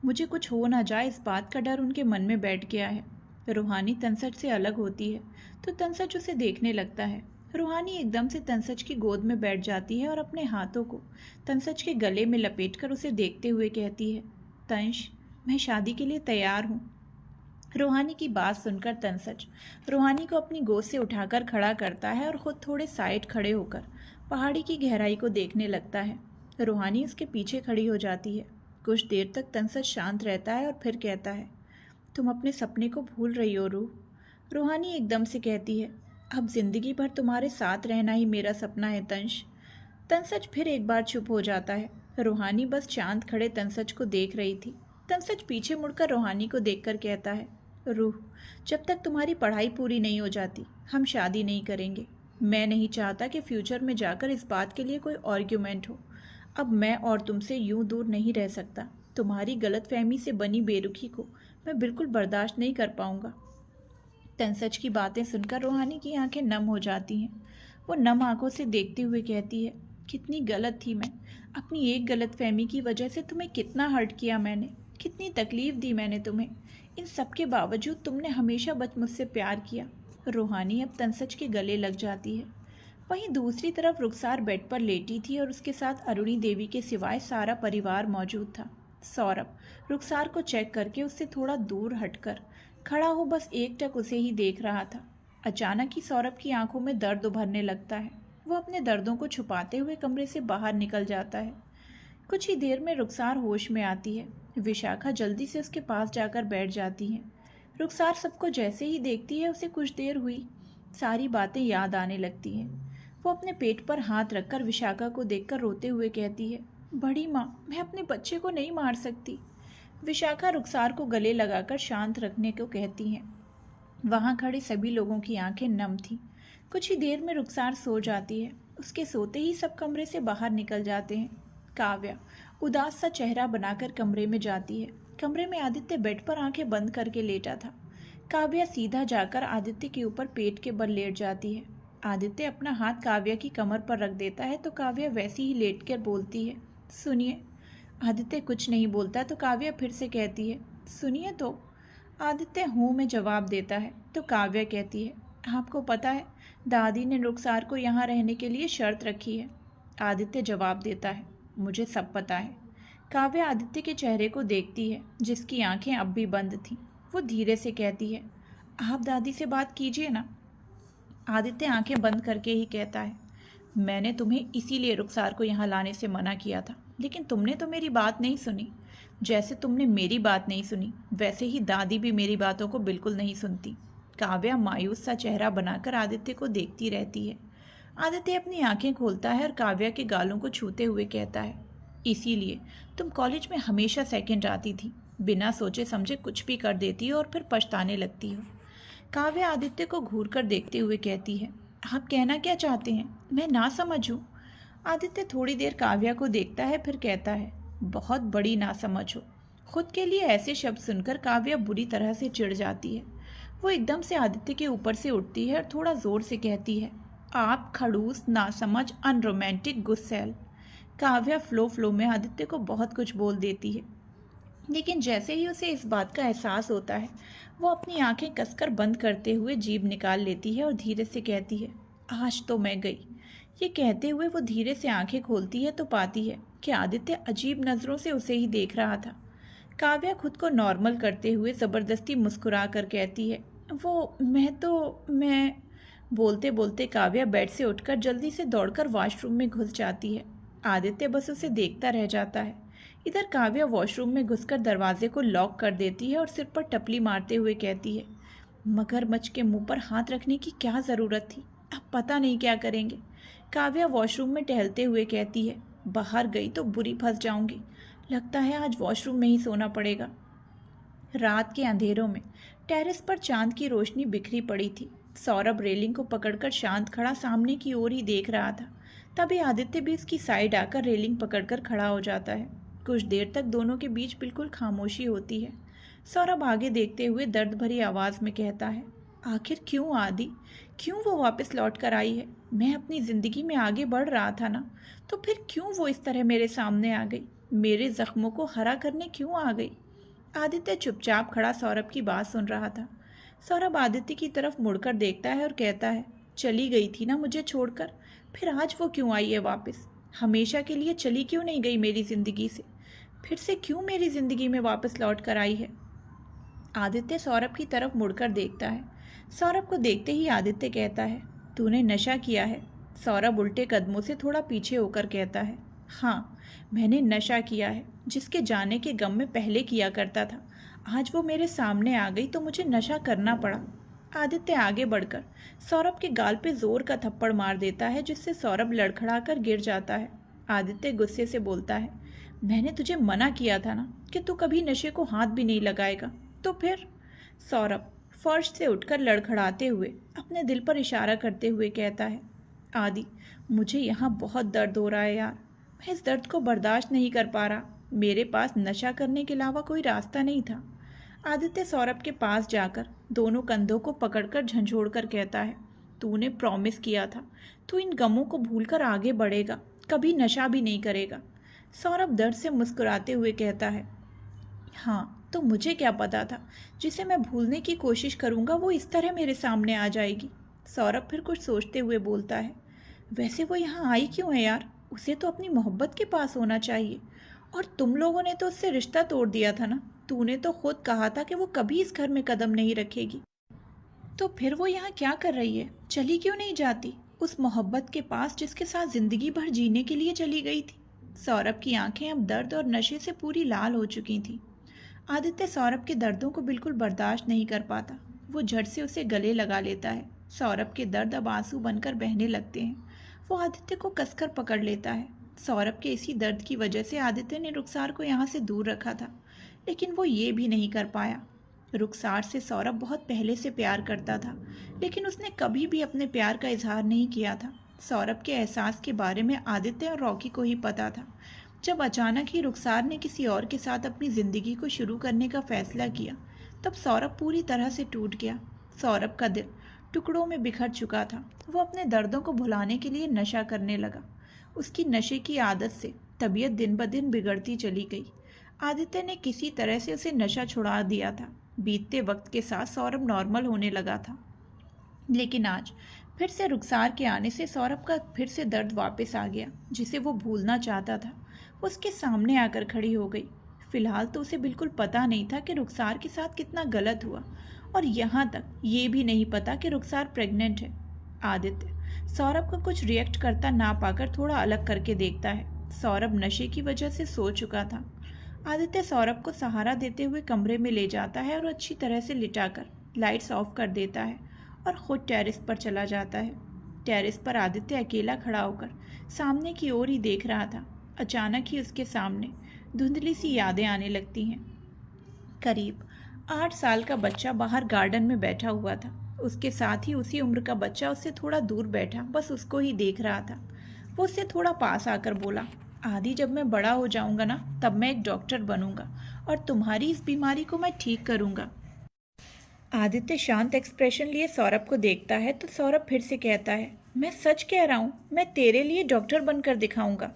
S1: मुझे कुछ हो ना जाए, इस बात का डर उनके मन में बैठ गया है। रूहानी तनसच से अलग होती है तो तनसच उसे देखने लगता है। रूहानी एकदम से तनसच की गोद में बैठ जाती है और अपने हाथों को तनसच के गले में लपेटकर उसे देखते हुए कहती है, तंश, मैं शादी के लिए तैयार हूँ। रूहानी की बात सुनकर तनसच रूहानी को अपनी गोद से उठाकर खड़ा करता है और ख़ुद थोड़े साइड खड़े होकर पहाड़ी की गहराई को देखने लगता है। रूहानी उसके पीछे खड़ी हो जाती है। कुछ देर तक तनसच शांत रहता है और फिर कहता है, तुम अपने सपने को भूल रही हो रूह? रूहानी एकदम से कहती है, अब जिंदगी भर तुम्हारे साथ रहना ही मेरा सपना है तंश। तनसच फिर एक बार चुप हो जाता है। रूहानी बस शांत खड़े तनसच को देख रही थी। तनसच पीछे मुड़कर रूहानी को देखकर कहता है, रूह, जब तक तुम्हारी पढ़ाई पूरी नहीं हो जाती हम शादी नहीं करेंगे। मैं नहीं चाहता कि फ्यूचर में जाकर इस बात के लिए कोई आर्ग्यूमेंट हो। अब मैं और तुमसे यूं दूर नहीं रह सकता। तुम्हारी गलतफहमी से बनी बेरुखी को मैं बिल्कुल बर्दाश्त नहीं कर पाऊंगा। तनसच की बातें सुनकर रूहानी की आंखें नम हो जाती हैं। वो नम आंखों से देखते हुए कहती है, कितनी गलत थी मैं। अपनी एक गलतफहमी की वजह से तुम्हें कितना हर्ट किया मैंने, कितनी तकलीफ़ दी मैंने तुम्हें। इन सब के बावजूद तुमने हमेशा बस मुझसे प्यार किया। रूहानी अब तनसच के गले लग जाती है। वहीं दूसरी तरफ रुखसार बेड पर लेटी थी और उसके साथ अरुणी देवी के सिवाय सारा परिवार मौजूद था। सौरभ रुखसार को चेक करके उससे थोड़ा दूर हटकर खड़ा हो बस एकटक उसे ही देख रहा था। अचानक ही सौरभ की आंखों में दर्द उभरने लगता है। वो अपने दर्दों को छुपाते हुए कमरे से बाहर निकल जाता है। कुछ ही देर में रुखसार होश में आती है। विशाखा जल्दी से उसके पास जाकर बैठ जाती है। रुखसार सबको जैसे ही देखती है उसे कुछ देर हुई सारी बातें याद आने लगती हैं। वो अपने पेट पर हाथ रखकर विशाखा को देखकर रोते हुए कहती है, बड़ी माँ, मैं अपने बच्चे को नहीं मार सकती। विशाखा रुखसार को गले लगाकर शांत रखने को कहती हैं। वहाँ खड़े सभी लोगों की आंखें नम थीं। कुछ ही देर में रुखसार सो जाती है। उसके सोते ही सब कमरे से बाहर निकल जाते हैं। काव्या उदास सा चेहरा बनाकर कमरे में जाती है। कमरे में आदित्य बेड पर आंखें बंद करके लेटा था। काव्या सीधा जाकर आदित्य के ऊपर पेट के बल लेट जाती है। आदित्य अपना हाथ काव्या की कमर पर रख देता है तो काव्या वैसी ही लेटकर बोलती है, सुनिए। आदित्य कुछ नहीं बोलता तो काव्या फिर से कहती है, सुनिए तो। आदित्य हूँ में जवाब देता है तो काव्या कहती है, आपको पता है दादी ने रुखसार को यहाँ रहने के लिए शर्त रखी है। आदित्य जवाब देता है, मुझे सब पता है। काव्या आदित्य के चेहरे को देखती है जिसकी आंखें अब भी बंद थीं। वो धीरे से कहती है, आप दादी से बात कीजिए ना। आदित्य आंखें बंद करके ही कहता है, मैंने तुम्हें इसीलिए रुखसार को यहाँ लाने से मना किया था, लेकिन तुमने तो मेरी बात नहीं सुनी। जैसे तुमने मेरी बात नहीं सुनी वैसे ही दादी भी मेरी बातों को बिल्कुल नहीं सुनती। काव्या मायूस सा चेहरा बनाकर आदित्य को देखती रहती है। आदित्य अपनी आंखें खोलता है और काव्या के गालों को छूते हुए कहता है, इसीलिए तुम कॉलेज में हमेशा सेकंड आती थी, बिना सोचे समझे कुछ भी कर देती हो और फिर पछताने लगती हो। काव्या आदित्य को घूर कर देखते हुए कहती है, आप कहना क्या चाहते हैं? मैं ना समझूं? आदित्य थोड़ी देर काव्या को देखता है, फिर कहता है, बहुत बड़ी नासमझ हो। खुद के लिए ऐसे शब्द सुनकर काव्या बुरी तरह से चिढ़ जाती है। वो एकदम से आदित्य के ऊपर से उठती है और थोड़ा जोर से कहती है, आप खड़ूस, नासमझ, अनरोमांटिक, गुस्सैल। काव्या फ्लो में आदित्य को बहुत कुछ बोल देती है, लेकिन जैसे ही उसे इस बात का एहसास होता है, वो अपनी आंखें कसकर बंद करते हुए जीभ निकाल लेती है और धीरे से कहती है, आज तो मैं गई। ये कहते हुए वो धीरे से आंखें खोलती है तो पाती है कि आदित्य अजीब नज़रों से उसे ही देख रहा था। काव्या खुद को नॉर्मल करते हुए ज़बरदस्ती मुस्कुरा कर कहती है, मैं बोलते बोलते काव्या बेड से उठकर जल्दी से दौड़कर वॉशरूम में घुस जाती है। आदित्य बस उसे देखता रह जाता है। इधर काव्या वॉशरूम में घुसकर दरवाजे को लॉक कर देती है और सिर पर टपली मारते हुए कहती है, मगरमच्छ के मुंह पर हाथ रखने की क्या ज़रूरत थी, अब पता नहीं क्या करेंगे। काव्या वॉशरूम में टहलते हुए कहती है, बाहर गई तो बुरी फंस जाऊंगी, लगता है आज वॉशरूम में ही सोना पड़ेगा। रात के अंधेरों में टेरेस पर चांद की रोशनी बिखरी पड़ी थी। सौरभ रेलिंग को पकड़कर शांत खड़ा सामने की ओर ही देख रहा था। तभी आदित्य भी उसकी साइड आकर रेलिंग पकड़कर खड़ा हो जाता है। कुछ देर तक दोनों के बीच बिल्कुल खामोशी होती है। सौरभ आगे देखते हुए दर्द भरी आवाज़ में कहता है, आखिर क्यों आदि, क्यों वो वापस लौट कर आई है? मैं अपनी ज़िंदगी में आगे बढ़ रहा था ना, तो फिर क्यों वो इस तरह मेरे सामने आ गई, मेरे ज़ख्मों को हरा करने क्यों आ गई? आदित्य चुपचाप खड़ा सौरभ की बात सुन रहा था। सौरभ आदित्य की तरफ मुड़कर देखता है और कहता है, चली गई थी ना मुझे छोड़कर, फिर आज वो क्यों आई है वापस? हमेशा के लिए चली क्यों नहीं गई मेरी ज़िंदगी से? फिर से क्यों मेरी ज़िंदगी में वापस लौट कर आई है? आदित्य सौरभ की तरफ मुड़कर देखता है। सौरभ को देखते ही आदित्य कहता है, तूने नशा किया है? सौरभ उल्टे कदमों से थोड़ा पीछे होकर कहता है, हाँ, मैंने नशा किया है, जिसके जाने के गम में पहले किया करता था। आज वो मेरे सामने आ गई तो मुझे नशा करना पड़ा। आदित्य आगे बढ़कर सौरभ के गाल पे जोर का थप्पड़ मार देता है, जिससे सौरभ लड़खड़ाकर गिर जाता है। आदित्य गुस्से से बोलता है, मैंने तुझे मना किया था ना कि तू कभी नशे को हाथ भी नहीं लगाएगा, तो फिर? सौरभ फर्श से उठकर लड़खड़ाते हुए अपने दिल पर इशारा करते हुए कहता है, आदि, मुझे यहाँ बहुत दर्द हो रहा है यार, मैं इस दर्द को बर्दाश्त नहीं कर पा रहा। मेरे पास नशा करने के अलावा कोई रास्ता नहीं था। आदित्य सौरभ के पास जाकर दोनों कंधों को पकड़कर झंझोड़कर कहता है, तूने प्रॉमिस किया था, तू इन गमों को भूलकर आगे बढ़ेगा, कभी नशा भी नहीं करेगा। सौरभ दर्द से मुस्कुराते हुए कहता है, हाँ, तो मुझे क्या पता था, जिसे मैं भूलने की कोशिश करूँगा वो इस तरह मेरे सामने आ जाएगी। सौरभ फिर कुछ सोचते हुए बोलता है, वैसे वो यहाँ आई क्यों है यार? उसे तो अपनी मोहब्बत के पास होना चाहिए, और तुम लोगों ने तो उससे रिश्ता तोड़ दिया था ना। तूने तो खुद कहा था कि वो कभी इस घर में कदम नहीं रखेगी, तो फिर वो यहाँ क्या कर रही है? चली क्यों नहीं जाती उस मोहब्बत के पास जिसके साथ ज़िंदगी भर जीने के लिए चली गई थी? सौरभ की आंखें अब दर्द और नशे से पूरी लाल हो चुकी थीं। आदित्य सौरभ के दर्दों को बिल्कुल बर्दाश्त नहीं कर पाता। वो झट से उसे गले लगा लेता है। सौरभ के दर्द अब आंसू बनकर बहने लगते हैं। वो आदित्य को कसकर पकड़ लेता है। सौरभ के इसी दर्द की वजह से आदित्य ने रुखसार को यहाँ से दूर रखा था, लेकिन वो ये भी नहीं कर पाया। रुखसार से सौरभ बहुत पहले से प्यार करता था, लेकिन उसने कभी भी अपने प्यार का इजहार नहीं किया था। सौरभ के एहसास के बारे में आदित्य और रॉकी को ही पता था। जब अचानक ही रुखसार ने किसी और के साथ अपनी ज़िंदगी को शुरू करने का फैसला किया, तब सौरभ पूरी तरह से टूट गया। सौरभ का दिल टुकड़ों में बिखर चुका था। वो अपने दर्दों को भुलाने के लिए नशा करने लगा। उसकी नशे की आदत से तबीयत दिन ब दिन बिगड़ती चली गई। आदित्य ने किसी तरह से उसे नशा छुड़ा दिया था। बीतते वक्त के साथ सौरभ नॉर्मल होने लगा था, लेकिन आज फिर से रुखसार के आने से सौरभ का फिर से दर्द वापस आ गया, जिसे वो भूलना चाहता था। वो उसके सामने आकर खड़ी हो गई। फिलहाल तो उसे बिल्कुल पता नहीं था कि रुखसार के साथ कितना गलत हुआ, और यहाँ तक ये भी नहीं पता कि रुखसार प्रेग्नेंट है। आदित्य सौरभ का कुछ रिएक्ट करता ना पाकर थोड़ा अलग करके देखता है। सौरभ नशे की वजह से सो चुका था। आदित्य सौरभ को सहारा देते हुए कमरे में ले जाता है और अच्छी तरह से लिटाकर लाइट्स ऑफ कर देता है और ख़ुद टेरेस पर चला जाता है। टेरेस पर आदित्य अकेला खड़ा होकर सामने की ओर ही देख रहा था। अचानक ही उसके सामने धुंधली सी यादें आने लगती हैं। करीब 8 साल का बच्चा बाहर गार्डन में बैठा हुआ था। उसके साथ ही उसी उम्र का बच्चा उससे थोड़ा दूर बैठा बस उसको ही देख रहा था। वो उससे थोड़ा पास आकर बोला, आदि जब मैं बड़ा हो जाऊंगा ना, तब मैं एक डॉक्टर बनूंगा और तुम्हारी इस बीमारी को मैं ठीक करूंगा। आदित्य शांत एक्सप्रेशन लिए सौरभ को देखता है तो सौरभ फिर से कहता है, मैं सच कह रहा हूं, मैं तेरे लिए डॉक्टर बनकर दिखाऊंगा।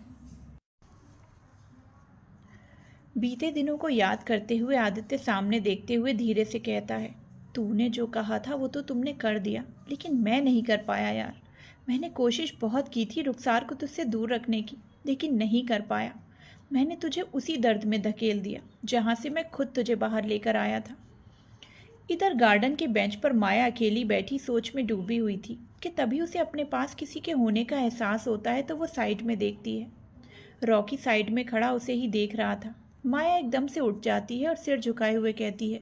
S1: बीते दिनों को याद करते हुए आदित्य सामने देखते हुए धीरे से कहता है, तूने जो कहा था वो तो तुमने कर दिया, लेकिन मैं नहीं कर पाया यार। मैंने कोशिश बहुत की थी रुखसार को तुझसे दूर रखने की, लेकिन नहीं कर पाया। मैंने तुझे उसी दर्द में धकेल दिया जहाँ से मैं खुद तुझे बाहर लेकर आया था। इधर गार्डन के बेंच पर माया अकेली बैठी सोच में डूबी हुई थी कि तभी उसे अपने पास किसी के होने का एहसास होता है तो वो साइड में देखती है। रॉकी साइड में खड़ा उसे ही देख रहा था। माया एकदम से उठ जाती है और सिर झुकाए हुए कहती है,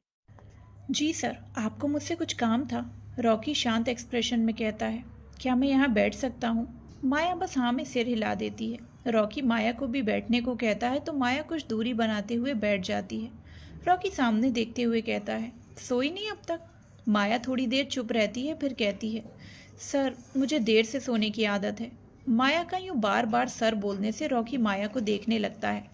S1: जी सर, आपको मुझसे कुछ काम था। रॉकी शांत एक्सप्रेशन में कहता है, क्या मैं यहाँ बैठ सकता हूँ? माया बस हाँ में सिर हिला देती है। रॉकी माया को भी बैठने को कहता है तो माया कुछ दूरी बनाते हुए बैठ जाती है। रॉकी सामने देखते हुए कहता है, सोई नहीं अब तक? माया थोड़ी देर चुप रहती है, फिर कहती है, सर मुझे देर से सोने की आदत है। माया का यूँ बार बार सर बोलने से रॉकी माया को देखने लगता है।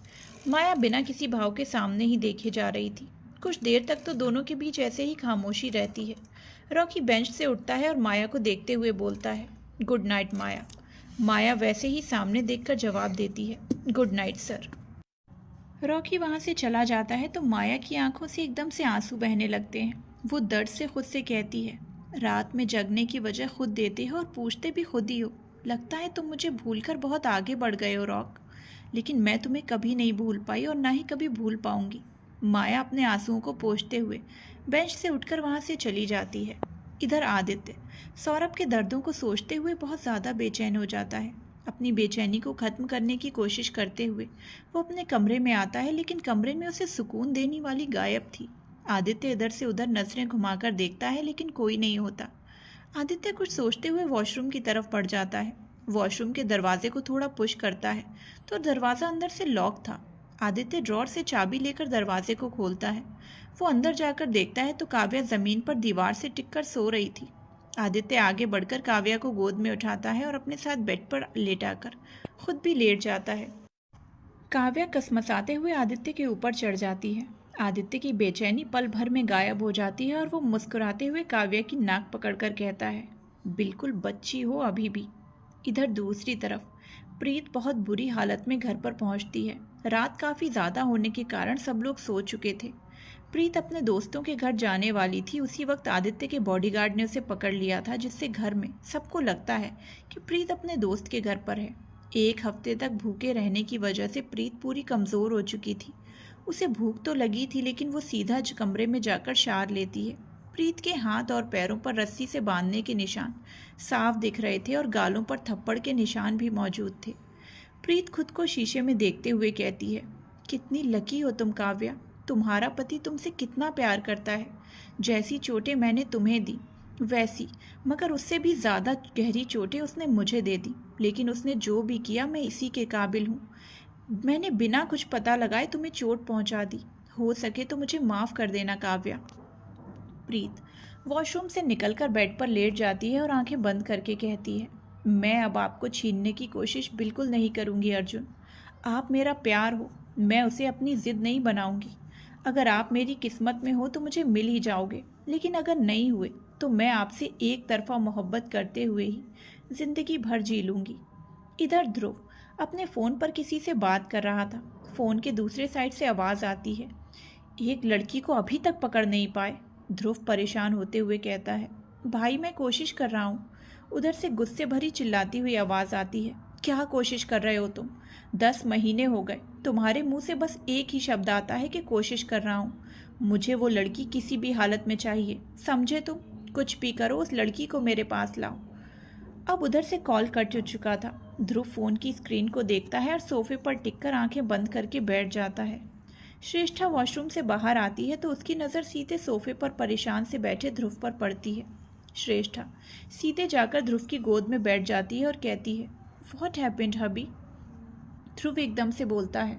S1: माया बिना किसी भाव के सामने ही देखे जा रही थी। कुछ देर तक तो दोनों के बीच ऐसे ही खामोशी रहती है। रॉकी बेंच से उठता है और माया को देखते हुए बोलता है, गुड नाइट माया। माया वैसे ही सामने देखकर जवाब देती है, गुड नाइट सर। रॉकी वहाँ से चला जाता है तो माया की आंखों से एकदम से आंसू बहने लगते हैं। वो दर्द से खुद से कहती है, रात में जगने की वजह खुद देते हो और पूछते भी खुद ही हो। लगता है तुम मुझे भूलकर बहुत आगे बढ़ गए हो रॉक, लेकिन मैं तुम्हें कभी नहीं भूल पाई और ना ही कभी भूल पाऊंगी। माया अपने आंसुओं को पोंछते हुए बेंच से उठकर वहाँ से चली जाती है। इधर आदित्य सौरभ के दर्दों को सोचते हुए बहुत ज़्यादा बेचैन हो जाता है। अपनी बेचैनी को ख़त्म करने की कोशिश करते हुए वो अपने कमरे में आता है, लेकिन कमरे में उसे सुकून देने वाली गायब थी। आदित्य इधर से उधर नज़रें घुमाकर देखता है, लेकिन कोई नहीं होता। आदित्य कुछ सोचते हुए वॉशरूम की तरफ बढ़ जाता है। वॉशरूम के दरवाजे को थोड़ा पुश करता है तो दरवाज़ा अंदर से लॉक था। आदित्य ड्रॉर से चाबी लेकर दरवाजे को खोलता है। वो अंदर जाकर देखता है तो काव्या ज़मीन पर दीवार से टिककर सो रही थी। आदित्य आगे बढ़कर काव्या को गोद में उठाता है और अपने साथ बेड पर लेटाकर खुद भी लेट जाता है। काव्या कसमसाते हुए आदित्य के ऊपर चढ़ जाती है। आदित्य की बेचैनी पल भर में गायब हो जाती है और वो मुस्कुराते हुए काव्या की नाक पकड़कर कहता है, बिल्कुल बच्ची हो अभी भी। इधर दूसरी तरफ प्रीत बहुत बुरी हालत में घर पर पहुंचती है। रात काफ़ी ज़्यादा होने के कारण सब लोग सो चुके थे। प्रीत अपने दोस्तों के घर जाने वाली थी। उसी वक्त आदित्य के बॉडीगार्ड ने उसे पकड़ लिया था, जिससे घर में सबको लगता है कि प्रीत अपने दोस्त के घर पर है। एक हफ्ते तक भूखे रहने की वजह से प्रीत पूरी कमज़ोर हो चुकी थी। उसे भूख तो लगी थी, लेकिन वो सीधा कमरे में जाकर शार लेती है। प्रीत के हाथ और पैरों पर रस्सी से बांधने के निशान साफ दिख रहे थे और गालों पर थप्पड़ के निशान भी मौजूद थे। प्रीत खुद को शीशे में देखते हुए कहती है, कितनी लकी हो तुम काव्या, तुम्हारा पति तुमसे कितना प्यार करता है। जैसी चोटें मैंने तुम्हें दी वैसी, मगर उससे भी ज़्यादा गहरी चोटें उसने मुझे दे दी। लेकिन उसने जो भी किया मैं इसी के काबिल हूँ। मैंने बिना कुछ पता लगाए तुम्हें चोट पहुँचा दी। हो सके तो मुझे माफ़ कर देना काव्या। प्रीत वॉशरूम से निकलकर बेड पर लेट जाती है और आंखें बंद करके कहती है, मैं अब आपको छीनने की कोशिश बिल्कुल नहीं करूँगी अर्जुन। आप मेरा प्यार हो, मैं उसे अपनी ज़िद नहीं बनाऊँगी। अगर आप मेरी किस्मत में हो तो मुझे मिल ही जाओगे, लेकिन अगर नहीं हुए तो मैं आपसे एक तरफा मोहब्बत करते हुए ही ज़िंदगी भर जी लूँगी। इधर ध्रुव अपने फ़ोन पर किसी से बात कर रहा था। फ़ोन के दूसरे साइड से आवाज़ आती है, एक लड़की को अभी तक पकड़ नहीं पाए। ध्रुव परेशान होते हुए कहता है, भाई मैं कोशिश कर रहा हूँ। उधर से गुस्से भरी चिल्लाती हुई आवाज़ आती है, क्या कोशिश कर रहे हो तुम? 10 महीने हो गए, तुम्हारे मुंह से बस एक ही शब्द आता है कि कोशिश कर रहा हूँ। मुझे वो लड़की किसी भी हालत में चाहिए, समझे तुम? कुछ भी करो, उस लड़की को मेरे पास लाओ। अब उधर से कॉल कट हो चुका था। ध्रुव फ़ोन की स्क्रीन को देखता है और सोफे पर टिककर आंखें बंद करके बैठ जाता है। श्रेष्ठा वॉशरूम से बाहर आती है तो उसकी नज़र सीधे सोफे पर परेशान से बैठे ध्रुव पर पड़ती है। श्रेष्ठा सीधे जाकर ध्रुव की गोद में बैठ जाती है और कहती है, व्हाट हैपेंड हबी? ध्रुव एकदम से बोलता है,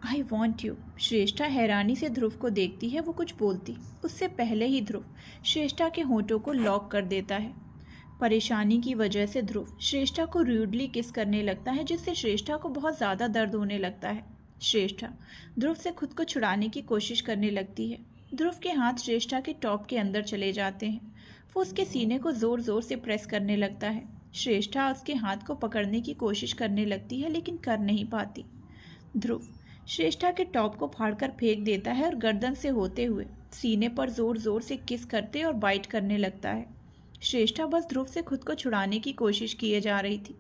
S1: आई वॉन्ट यू। श्रेष्ठा हैरानी से ध्रुव को देखती है। वो कुछ बोलती उससे पहले ही ध्रुव श्रेष्ठा के होंठों को लॉक कर देता है। परेशानी की वजह से ध्रुव श्रेष्ठा को रूडली किस करने लगता है, जिससे श्रेष्ठा को बहुत ज़्यादा दर्द होने लगता है। श्रेष्ठा ध्रुव से खुद को छुड़ाने की कोशिश करने लगती है। ध्रुव के हाथ श्रेष्ठा के टॉप के अंदर चले जाते हैं। वो उसके सीने को ज़ोर ज़ोर से प्रेस करने लगता है। श्रेष्ठा उसके हाथ को पकड़ने की कोशिश करने लगती है लेकिन कर नहीं पाती। ध्रुव श्रेष्ठा के टॉप को फाड़कर फेंक देता है और गर्दन से होते हुए सीने पर ज़ोर ज़ोर से किस करते और बाइट करने लगता है। श्रेष्ठा बस ध्रुव से खुद को छुड़ाने की कोशिश किए जा रही थी।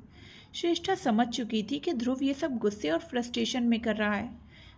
S1: श्रेष्ठा समझ चुकी थी कि ध्रुव ये सब गुस्से और फ्रस्ट्रेशन में कर रहा है,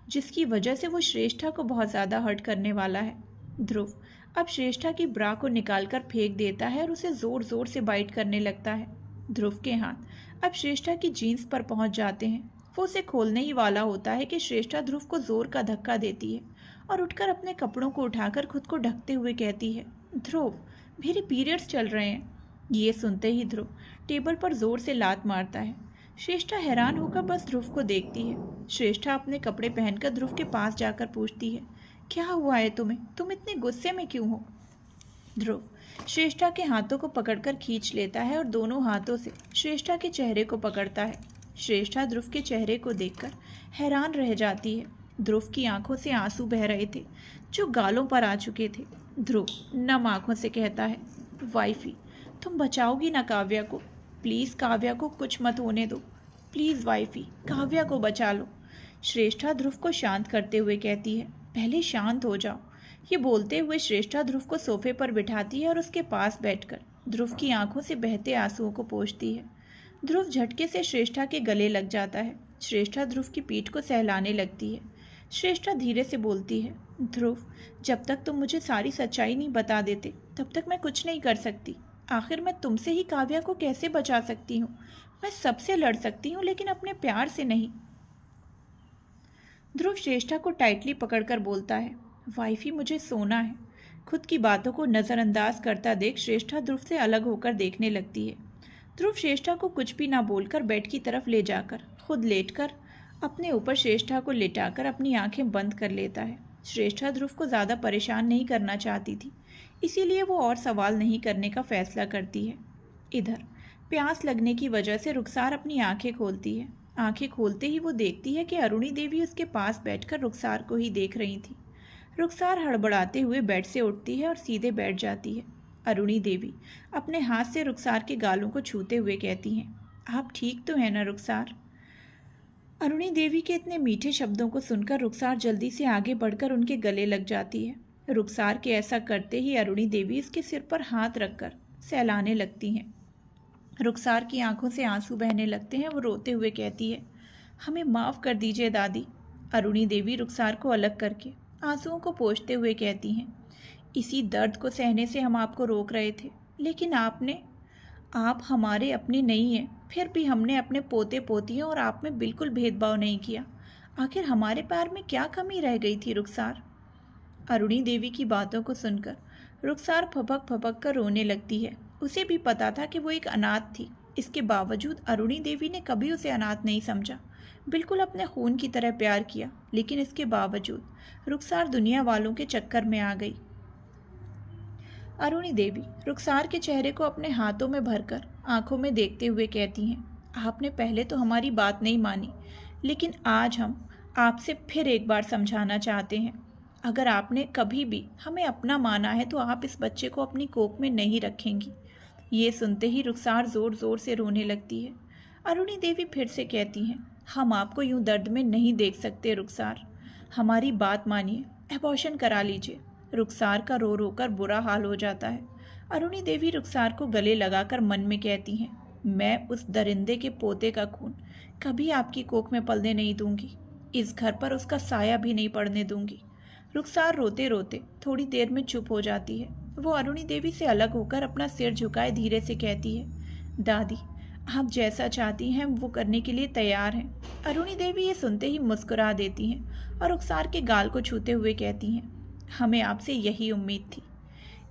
S1: जिसकी वजह से वो श्रेष्ठा को बहुत ज़्यादा हर्ट करने वाला है। ध्रुव अब श्रेष्ठा की ब्रा को निकालकर फेंक देता है और उसे ज़ोर ज़ोर से बाइट करने लगता है। ध्रुव के हाथ अब श्रेष्ठा की जीन्स पर पहुंच जाते हैं। वो उसे खोलने ही वाला होता है कि श्रेष्ठा ध्रुव को ज़ोर का धक्का देती है और उठकर अपने कपड़ों को उठाकर खुद को ढकते हुए कहती है, ध्रुव मेरे पीरियड्स चल रहे हैं। ये सुनते ही ध्रुव टेबल पर ज़ोर से लात मारता है। श्रेष्ठा हैरान होकर बस ध्रुव को देखती है। श्रेष्ठा अपने कपड़े पहनकर ध्रुव के पास जाकर पूछती है, क्या हुआ है तुम्हें? तुम इतने गुस्से में क्यों हो? ध्रुव श्रेष्ठा के हाथों को पकड़कर खींच लेता है और दोनों हाथों से श्रेष्ठा के चेहरे को पकड़ता है। श्रेष्ठा ध्रुव के चेहरे को देखकर हैरान रह जाती है। ध्रुव की आंखों से आंसू बह रहे थे जो गालों पर आ चुके थे। ध्रुव नम आंखों से कहता है, वाइफी तुम बचाओगी ना काव्या को? प्लीज़ काव्या को कुछ मत होने दो। प्लीज़ वाइफी काव्या को बचा लो। श्रेष्ठा ध्रुव को शांत करते हुए कहती है, पहले शांत हो जाओ। ये बोलते हुए श्रेष्ठा ध्रुव को सोफे पर बिठाती है और उसके पास बैठकर ध्रुव की आंखों से बहते आंसुओं को पोंछती है। ध्रुव झटके से श्रेष्ठा के गले लग जाता है। श्रेष्ठा ध्रुव की पीठ को सहलाने लगती है। श्रेष्ठा धीरे से बोलती है, ध्रुव जब तक तुम मुझे सारी सच्चाई नहीं बता देते तब तक मैं कुछ नहीं कर सकती। आखिर मैं तुमसे ही काव्या को कैसे बचा सकती हूँ? मैं सबसे लड़ सकती हूँ लेकिन अपने प्यार से नहीं। ध्रुव श्रेष्ठा को टाइटली पकड़कर बोलता है, वाइफी मुझे सोना है। खुद की बातों को नज़रअंदाज करता देख श्रेष्ठा ध्रुव से अलग होकर देखने लगती है। ध्रुव श्रेष्ठा को कुछ भी ना बोलकर बेड की तरफ ले जाकर खुद लेटकर अपने ऊपर श्रेष्ठा को लिटाकर अपनी आंखें बंद कर लेता है। श्रेष्ठा ध्रुव को ज़्यादा परेशान नहीं करना चाहती थी, इसीलिए वो और सवाल नहीं करने का फैसला करती है। इधर प्यास लगने की वजह से रुखसार अपनी आंखें खोलती है। आंखें खोलते ही वो देखती है कि अरुणी देवी उसके पास बैठकर रुखसार को ही देख रही थी। रुखसार हड़बड़ाते हुए बेड से उठती है और सीधे बैठ जाती है। अरुणी देवी अपने हाथ से रुखसार के गालों को छूते हुए कहती हैं, आप ठीक तो हैं ना रुखसार? अरुणी देवी के इतने मीठे शब्दों को सुनकर रुखसार जल्दी से आगे बढ़कर उनके गले लग जाती है। रुखसार के ऐसा करते ही अरुणी देवी उसके सिर पर हाथ रखकर सहलाने लगती हैं। रुखसार की आंखों से आंसू बहने लगते हैं। वो रोते हुए कहती है, हमें माफ़ कर दीजिए दादी। अरुणी देवी रुखसार को अलग करके आंसुओं को पोंछते हुए कहती हैं, इसी दर्द को सहने से हम आपको रोक रहे थे, लेकिन आप हमारे अपने नहीं हैं। फिर भी हमने अपने पोते पोतियों और आप में बिल्कुल भेदभाव नहीं किया। आखिर हमारे प्यार में क्या कमी रह गई थी रुखसार? अरुणी देवी की बातों को सुनकर रुखसार फपक फपक कर रोने लगती है। उसे भी पता था कि वो एक अनाथ थी। इसके बावजूद अरुणी देवी ने कभी उसे अनाथ नहीं समझा, बिल्कुल अपने खून की तरह प्यार किया। लेकिन इसके बावजूद रुखसार दुनिया वालों के चक्कर में आ गई। अरुणी देवी रुखसार के चेहरे को अपने हाथों में भरकर आंखों में देखते हुए कहती हैं, आपने पहले तो हमारी बात नहीं मानी, लेकिन आज हम आपसे फिर एक बार समझाना चाहते हैं। अगर आपने कभी भी हमें अपना माना है तो आप इस बच्चे को अपनी कोख में नहीं रखेंगी। ये सुनते ही रुखसार ज़ोर ज़ोर से रोने लगती है। अरुणी देवी फिर से कहती हैं, हम आपको यूं दर्द में नहीं देख सकते रुखसार, हमारी बात मानिए, एबॉर्शन करा लीजिए। रुखसार का रो रो कर बुरा हाल हो जाता है। अरुणी देवी रुखसार को गले लगाकर मन में कहती हैं, मैं उस दरिंदे के पोते का खून कभी आपकी कोख में पलने नहीं दूंगी, इस घर पर उसका साया भी नहीं पड़ने दूंगी। रुखसार रोते रोते थोड़ी देर में चुप हो जाती है। वो अरुणी देवी से अलग होकर अपना सिर झुकाए धीरे से कहती है, दादी आप जैसा चाहती हैं वो करने के लिए तैयार हैं। अरुणी देवी ये सुनते ही मुस्कुरा देती हैं और रुखसार के गाल को छूते हुए कहती हैं, हमें आपसे यही उम्मीद थी।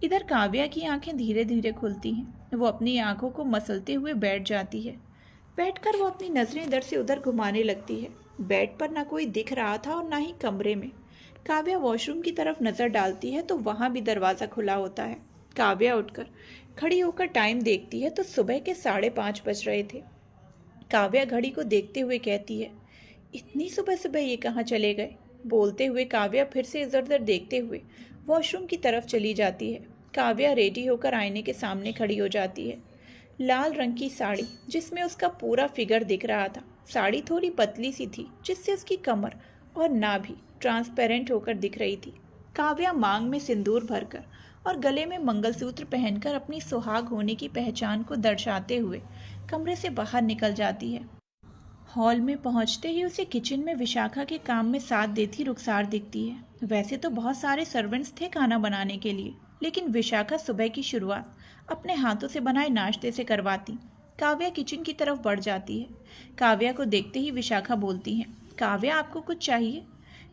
S1: इधर काव्या की आंखें धीरे धीरे खुलती हैं। वो अपनी आंखों को मसलते हुए बैठ जाती है। बैठकर वो अपनी नज़रें इधर से उधर घुमाने लगती है। बेड पर ना कोई दिख रहा था और ना ही कमरे में। काव्या वॉशरूम की तरफ नज़र डालती है तो वहाँ भी दरवाज़ा खुला होता है। काव्या उठकर खड़ी होकर टाइम देखती है तो सुबह के 5:30 बज रहे थे। काव्या घड़ी को देखते हुए कहती है, इतनी सुबह सुबह ये कहाँ चले गए? बोलते हुए काव्या फिर से इधर उधर देखते हुए वॉशरूम की तरफ चली जाती है। काव्या रेडी होकर आईने के सामने खड़ी हो जाती है। लाल रंग की साड़ी जिसमें उसका पूरा फिगर दिख रहा था। साड़ी थोड़ी पतली सी थी जिससे उसकी कमर और नाभि ट्रांसपेरेंट होकर दिख रही थी। काव्या मांग में सिंदूर भरकर और गले में मंगलसूत्र पहनकर अपनी सुहाग होने की पहचान को दर्शाते हुए कमरे से बाहर निकल जाती है। हॉल में पहुंचते ही उसे किचन में विशाखा के काम में साथ देती रुखसार दिखती है। वैसे तो बहुत सारे सर्वेंट्स थे खाना बनाने के लिए, लेकिन विशाखा सुबह की शुरुआत अपने हाथों से बनाए नाश्ते से करवाती। काव्या किचन की तरफ बढ़ जाती है। काव्या को देखते ही विशाखा बोलती है, काव्या आपको कुछ चाहिए?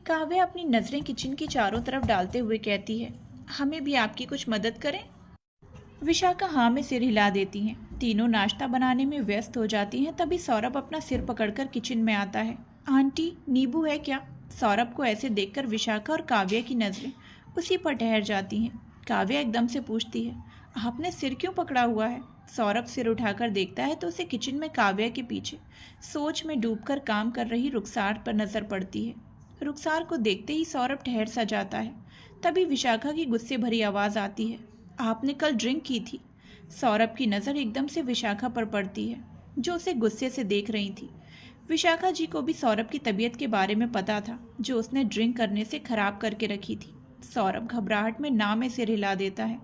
S1: काव्या अपनी नज़रें किचन की चारों तरफ डालते हुए कहती है, हमें भी आपकी कुछ मदद करें? विशाखा हाँ में सिर हिला देती हैं। तीनों नाश्ता बनाने में व्यस्त हो जाती हैं। तभी सौरभ अपना सिर पकड़कर किचन में आता है। आंटी, नींबू है क्या? सौरभ को ऐसे देखकर विशाखा और काव्या की नज़रें उसी पर ठहर जाती हैं। काव्या एकदम से पूछती है, आपने सिर क्यों पकड़ा हुआ है? सौरभ सिर उठाकर देखता है तो उसे किचन में काव्या के पीछे सोच में डूबकर काम कर रही रुखसार पर नजर पड़ती है। रुखसार को देखते ही सौरभ ठहर सा जाता है। तभी विशाखा की गुस्से भरी आवाज़ आती है, आपने कल ड्रिंक की थी? सौरभ की नज़र एकदम से विशाखा पर पड़ती है जो उसे गुस्से से देख रही थी। विशाखा जी को भी सौरभ की तबीयत के बारे में पता था जो उसने ड्रिंक करने से खराब करके रखी थी। सौरभ घबराहट में ना में सिर हिला देता है।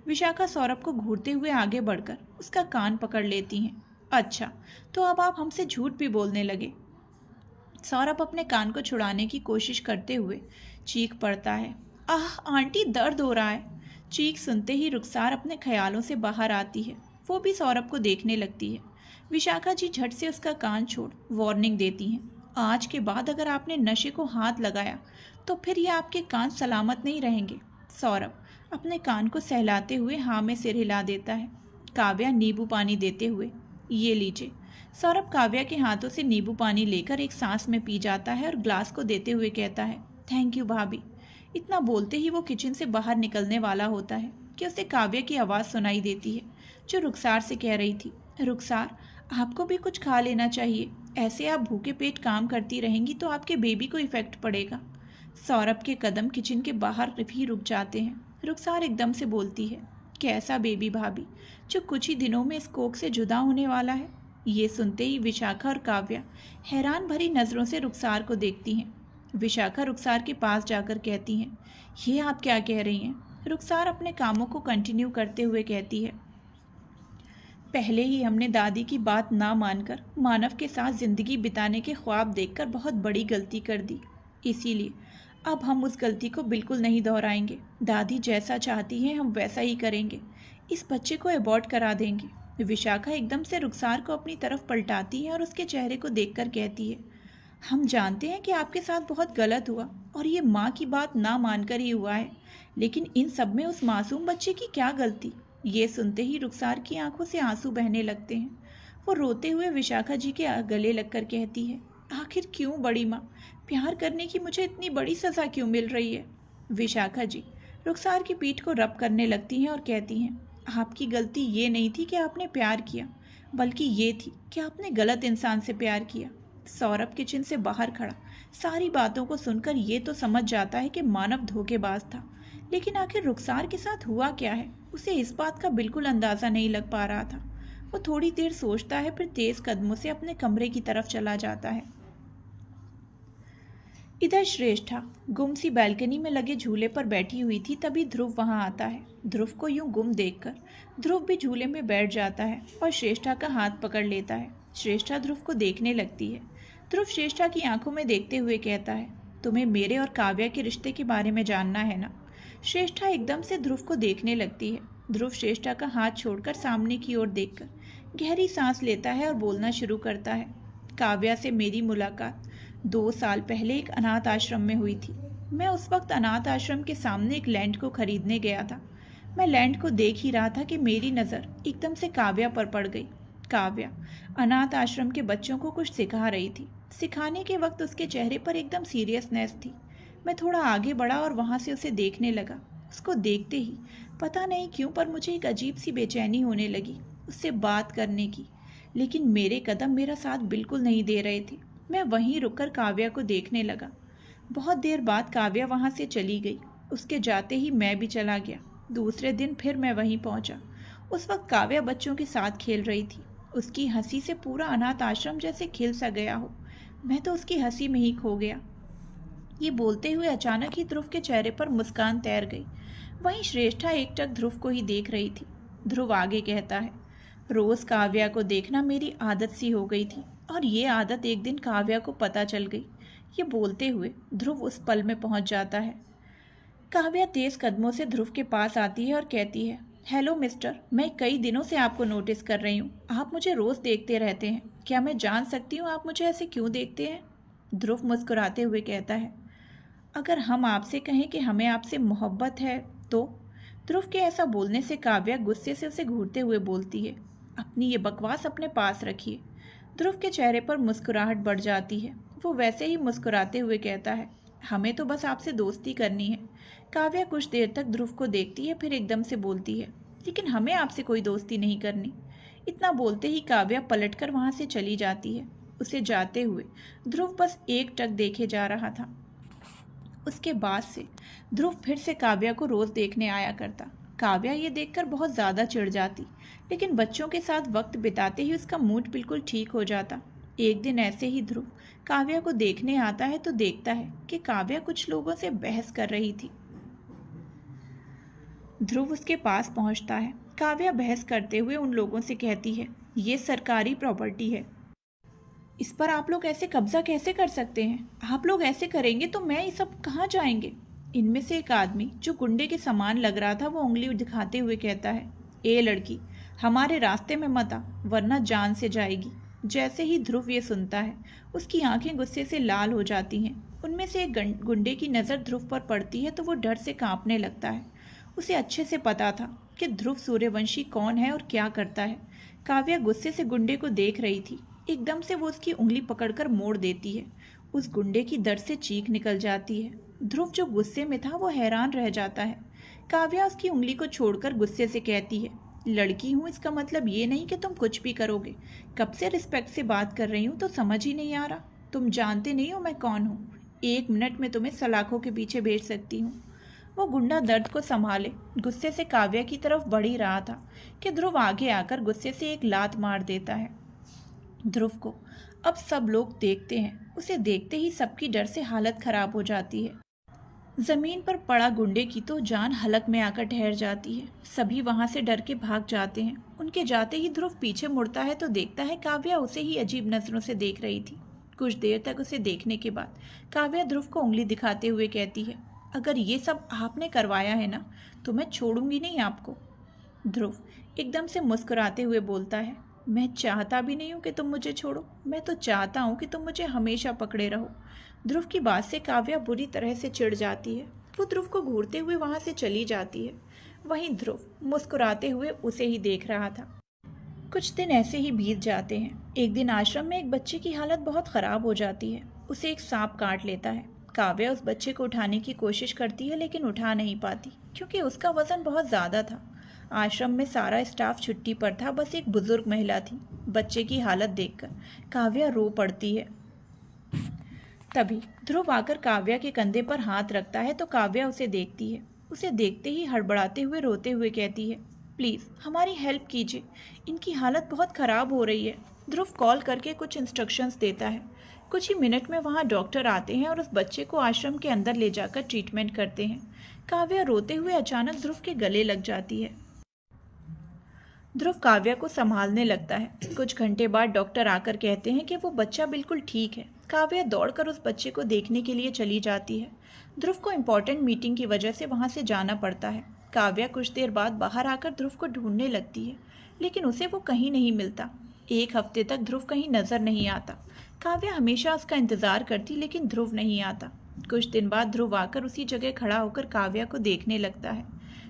S1: विशाखा सौरभ को घूरते हुए आगे बढ़कर उसका कान पकड़ लेती हैं। अच्छा, तो अब आप हमसे झूठ भी बोलने लगे? सौरभ अपने कान को छुड़ाने की कोशिश करते हुए चीख पड़ता है, आह आंटी, दर्द हो रहा है। चीख सुनते ही रुखसार अपने ख्यालों से बाहर आती है। वो भी सौरभ को देखने लगती है। विशाखा जी झट से उसका कान छोड़ वार्निंग देती हैं, आज के बाद अगर आपने नशे को हाथ लगाया तो फिर ये आपके कान सलामत नहीं रहेंगे। सौरभ अपने कान को सहलाते हुए हाँ में सिर हिला देता है। काव्या नींबू पानी देते हुए, ये लीजिए। सौरभ काव्या के हाथों से नींबू पानी लेकर एक सांस में पी जाता है और ग्लास को देते हुए कहता है, थैंक यू भाभी। इतना बोलते ही वो किचन से बाहर निकलने वाला होता है कि उसे काव्या की आवाज़ सुनाई देती है जो रुखसार से कह रही थी, रुखसार आपको भी कुछ खा लेना चाहिए, ऐसे आप भूखे पेट काम करती रहेंगी तो आपके बेबी को इफेक्ट पड़ेगा। सौरभ के कदम किचन के बाहर भी रुक जाते हैं। रुखसार एकदम से बोलती है, कैसा बेबी भाभी जो कुछ ही दिनों में इस कोख से जुदा होने वाला है? ये सुनते ही विशाखा और काव्या हैरान भरी नज़रों से रुखसार को देखती हैं। विशाखा रुखसार के पास जाकर कहती हैं, ये आप क्या कह रही हैं? रुखसार अपने कामों को कंटिन्यू करते हुए कहती है, पहले ही हमने दादी की बात ना मानकर मानव के साथ ज़िंदगी बिताने के ख्वाब देखकर बहुत बड़ी गलती कर दी। इसीलिए अब हम उस गलती को बिल्कुल नहीं दोहराएंगे। दादी जैसा चाहती हैं हम वैसा ही करेंगे। इस बच्चे को अबॉर्ट करा देंगे। विशाखा एकदम से रुखसार को अपनी तरफ पलटाती है और उसके चेहरे को देखकर कहती है, हम जानते हैं कि आपके साथ बहुत गलत हुआ और ये माँ की बात ना मानकर ही हुआ है, लेकिन इन सब में उस मासूम बच्चे की क्या गलती? ये सुनते ही रुखसार की आंखों से आंसू बहने लगते हैं। वो रोते हुए विशाखा जी के गले लगकर कहती है, आखिर क्यों बड़ी माँ, प्यार करने की मुझे इतनी बड़ी सज़ा क्यों मिल रही है? विशाखा जी रुखसार की पीठ को रब करने लगती हैं और कहती हैं, आपकी गलती ये नहीं थी कि आपने प्यार किया, बल्कि ये थी कि आपने गलत इंसान से प्यार किया। सौरभ किचन से बाहर खड़ा सारी बातों को सुनकर ये तो समझ जाता है कि मानव धोखेबाज था, लेकिन आखिर रुखसार के साथ हुआ क्या है उसे इस बात का बिल्कुल अंदाज़ा नहीं लग पा रहा था। वो थोड़ी देर सोचता है, फिर तेज़ कदमों से अपने कमरे की तरफ चला जाता है। इधर श्रेष्ठा गुम-सी बालकनी में लगे झूले पर बैठी हुई थी। तभी ध्रुव वहां आता है। ध्रुव को यूं गुम देखकर ध्रुव भी झूले में बैठ जाता है और श्रेष्ठा का हाथ पकड़ लेता है। श्रेष्ठा ध्रुव को देखने लगती है। ध्रुव श्रेष्ठा की आंखों में देखते हुए कहता है, तुम्हें मेरे और काव्या के रिश्ते के बारे में जानना है ना? श्रेष्ठा एकदम से ध्रुव को देखने लगती है। ध्रुव श्रेष्ठा का हाथ छोड़कर सामने की ओर देखकर गहरी सांस लेता है और बोलना शुरू करता है। काव्या से मेरी मुलाकात 2 साल पहले एक अनाथ आश्रम में हुई थी। मैं उस वक्त अनाथ आश्रम के सामने एक लैंड को खरीदने गया था। मैं लैंड को देख ही रहा था कि मेरी नज़र एकदम से काव्या पर पड़ गई। काव्या अनाथ आश्रम के बच्चों को कुछ सिखा रही थी। सिखाने के वक्त उसके चेहरे पर एकदम सीरियसनेस थी। मैं थोड़ा आगे बढ़ा और वहाँ से उसे देखने लगा। उसको देखते ही पता नहीं क्यों पर मुझे एक अजीब सी बेचैनी होने लगी उससे बात करने की, लेकिन मेरे कदम मेरा साथ बिल्कुल नहीं दे रहे थे। मैं वहीं रुककर काव्या को देखने लगा। बहुत देर बाद काव्या वहाँ से चली गई। उसके जाते ही मैं भी चला गया। दूसरे दिन फिर मैं वहीं पहुँचा। उस वक्त काव्या बच्चों के साथ खेल रही थी। उसकी हंसी से पूरा अनाथ आश्रम जैसे खिल सा गया हो। मैं तो उसकी हंसी में ही खो गया। ये बोलते हुए अचानक ही ध्रुव के चेहरे पर मुस्कान तैर गई। वहीं श्रेष्ठा एकटक ध्रुव को ही देख रही थी। ध्रुव आगे कहता है, रोज काव्या को देखना मेरी आदत सी हो गई थी और ये आदत एक दिन काव्या को पता चल गई। ये बोलते हुए ध्रुव उस पल में पहुंच जाता है। काव्या तेज कदमों से ध्रुव के पास आती है और कहती है, हेलो मिस्टर, मैं कई दिनों से आपको नोटिस कर रही हूँ। आप मुझे रोज देखते रहते हैं। क्या मैं जान सकती हूँ आप मुझे ऐसे क्यों देखते हैं? ध्रुव मुस्कुराते हुए कहता है, अगर हम आपसे कहें कि हमें आपसे मोहब्बत है तो? ध्रुव के ऐसा बोलने से काव्या गुस्से से उसे घूरते हुए बोलती है, अपनी ये बकवास अपने पास रखिए। ध्रुव के चेहरे पर मुस्कुराहट बढ़ जाती है। वो वैसे ही मुस्कुराते हुए कहता है, हमें तो बस आपसे दोस्ती करनी है। काव्या कुछ देर तक ध्रुव को देखती है, फिर एकदम से बोलती है, लेकिन हमें आपसे कोई दोस्ती नहीं करनी। इतना बोलते ही काव्या पलटकर वहाँ से चली जाती है। उसे जाते हुए ध्रुव बस एकटक देखे जा रहा था। उसके बाद से ध्रुव फिर से काव्या को रोज देखने आया करता। काव्या ये देखकर बहुत ज़्यादा चिढ़ जाती, लेकिन बच्चों के साथ वक्त बिताते ही उसका मूड बिल्कुल ठीक हो जाता। एक दिन ऐसे ही ध्रुव काव्या को देखने आता है तो देखता है कि काव्या कुछ लोगों से बहस कर रही थी। ध्रुव उसके पास पहुंचता है। काव्या बहस करते हुए उन लोगों से कहती है, ये सरकारी प्रॉपर्टी है, इस पर आप लोग ऐसे कब्जा कैसे कर सकते हैं? आप लोग ऐसे करेंगे तो मैं ये सब कहाँ जाएंगे? इनमें से एक आदमी जो गुंडे के समान लग रहा था वो उंगली दिखाते हुए कहता है, ए लड़की, हमारे रास्ते में मत आ वरना जान से जाएगी। जैसे ही ध्रुव ये सुनता है उसकी आंखें गुस्से से लाल हो जाती हैं। उनमें से एक गुंडे की नज़र ध्रुव पर पड़ती है तो वो डर से कांपने लगता है। उसे अच्छे से पता था कि ध्रुव सूर्यवंशी कौन है और क्या करता है। काव्या गुस्से से गुंडे को देख रही थी। एकदम से वो उसकी उंगली पकड़कर मोड़ देती है। उस गुंडे की दर्द से चीख निकल जाती है। ध्रुव जो गुस्से में था वो हैरान रह जाता है। काव्या उसकी उंगली को छोड़कर गुस्से से कहती है, लड़की हूँ इसका मतलब ये नहीं कि तुम कुछ भी करोगे। कब से रिस्पेक्ट से बात कर रही हूँ तो समझ ही नहीं आ रहा? तुम जानते नहीं हो मैं कौन हूँ? 1 मिनट में तुम्हें सलाखों के पीछे भेज सकती हूँ। वो गुंडा दर्द को संभाले गुस्से से काव्या की तरफ बढ़ ही रहा था कि ध्रुव आगे आकर गुस्से से एक लात मार देता है। ध्रुव को अब सब लोग देखते हैं। उसे देखते ही सबकी डर से हालत खराब हो जाती है। जमीन पर पड़ा गुंडे की तो जान हलक में आकर ठहर जाती है। सभी वहां से डर के भाग जाते हैं। उनके जाते ही ध्रुव पीछे मुड़ता है तो देखता है काव्या उसे ही अजीब नजरों से देख रही थी। कुछ देर तक उसे देखने के बाद काव्या ध्रुव को उंगली दिखाते हुए कहती है, अगर ये सब आपने करवाया है ना तो मैं छोड़ूंगी नहीं आपको। ध्रुव एकदम से मुस्कुराते हुए बोलता है, मैं चाहता भी नहीं हूँ कि तुम मुझे छोड़ो, मैं तो चाहता हूँ कि तुम मुझे हमेशा पकड़े रहो। ध्रुव की बात से काव्या बुरी तरह से चिढ़ जाती है। वो ध्रुव को घूरते हुए वहाँ से चली जाती है। वहीं ध्रुव मुस्कुराते हुए उसे ही देख रहा था। कुछ दिन ऐसे ही बीत जाते हैं। एक दिन आश्रम में एक बच्चे की हालत बहुत ख़राब हो जाती है। उसे एक सांप काट लेता है। काव्या उस बच्चे को उठाने की कोशिश करती है लेकिन उठा नहीं पाती क्योंकि उसका वज़न बहुत ज़्यादा था। आश्रम में सारा स्टाफ छुट्टी पर था, बस एक बुजुर्ग महिला थी। बच्चे की हालत देखकर काव्या रो पड़ती है। तभी ध्रुव आकर काव्या के कंधे पर हाथ रखता है तो काव्या उसे देखती है। उसे देखते ही हड़बड़ाते हुए रोते हुए कहती है, प्लीज़ हमारी हेल्प कीजिए, इनकी हालत बहुत ख़राब हो रही है। ध्रुव कॉल करके कुछ इंस्ट्रक्शंस देता है। कुछ ही मिनट में वहाँ डॉक्टर आते हैं और उस बच्चे को आश्रम के अंदर ले जाकर ट्रीटमेंट करते हैं। काव्या रोते हुए अचानक ध्रुव के गले लग जाती है। ध्रुव काव्या को संभालने लगता है। कुछ घंटे बाद डॉक्टर आकर कहते हैं कि वो बच्चा बिल्कुल ठीक है। काव्या दौड़कर उस बच्चे को देखने के लिए चली जाती है। ध्रुव को इम्पोर्टेंट मीटिंग की वजह से वहाँ से जाना पड़ता है। काव्या कुछ देर बाद बाहर आकर ध्रुव को ढूंढने लगती है, लेकिन उसे वो कहीं नहीं मिलता। 1 हफ्ते तक ध्रुव कहीं नजर नहीं आता। काव्या हमेशा उसका इंतजार करती लेकिन ध्रुव नहीं आता। कुछ दिन बाद ध्रुव आकर उसी जगह खड़ा होकर काव्या को देखने लगता है।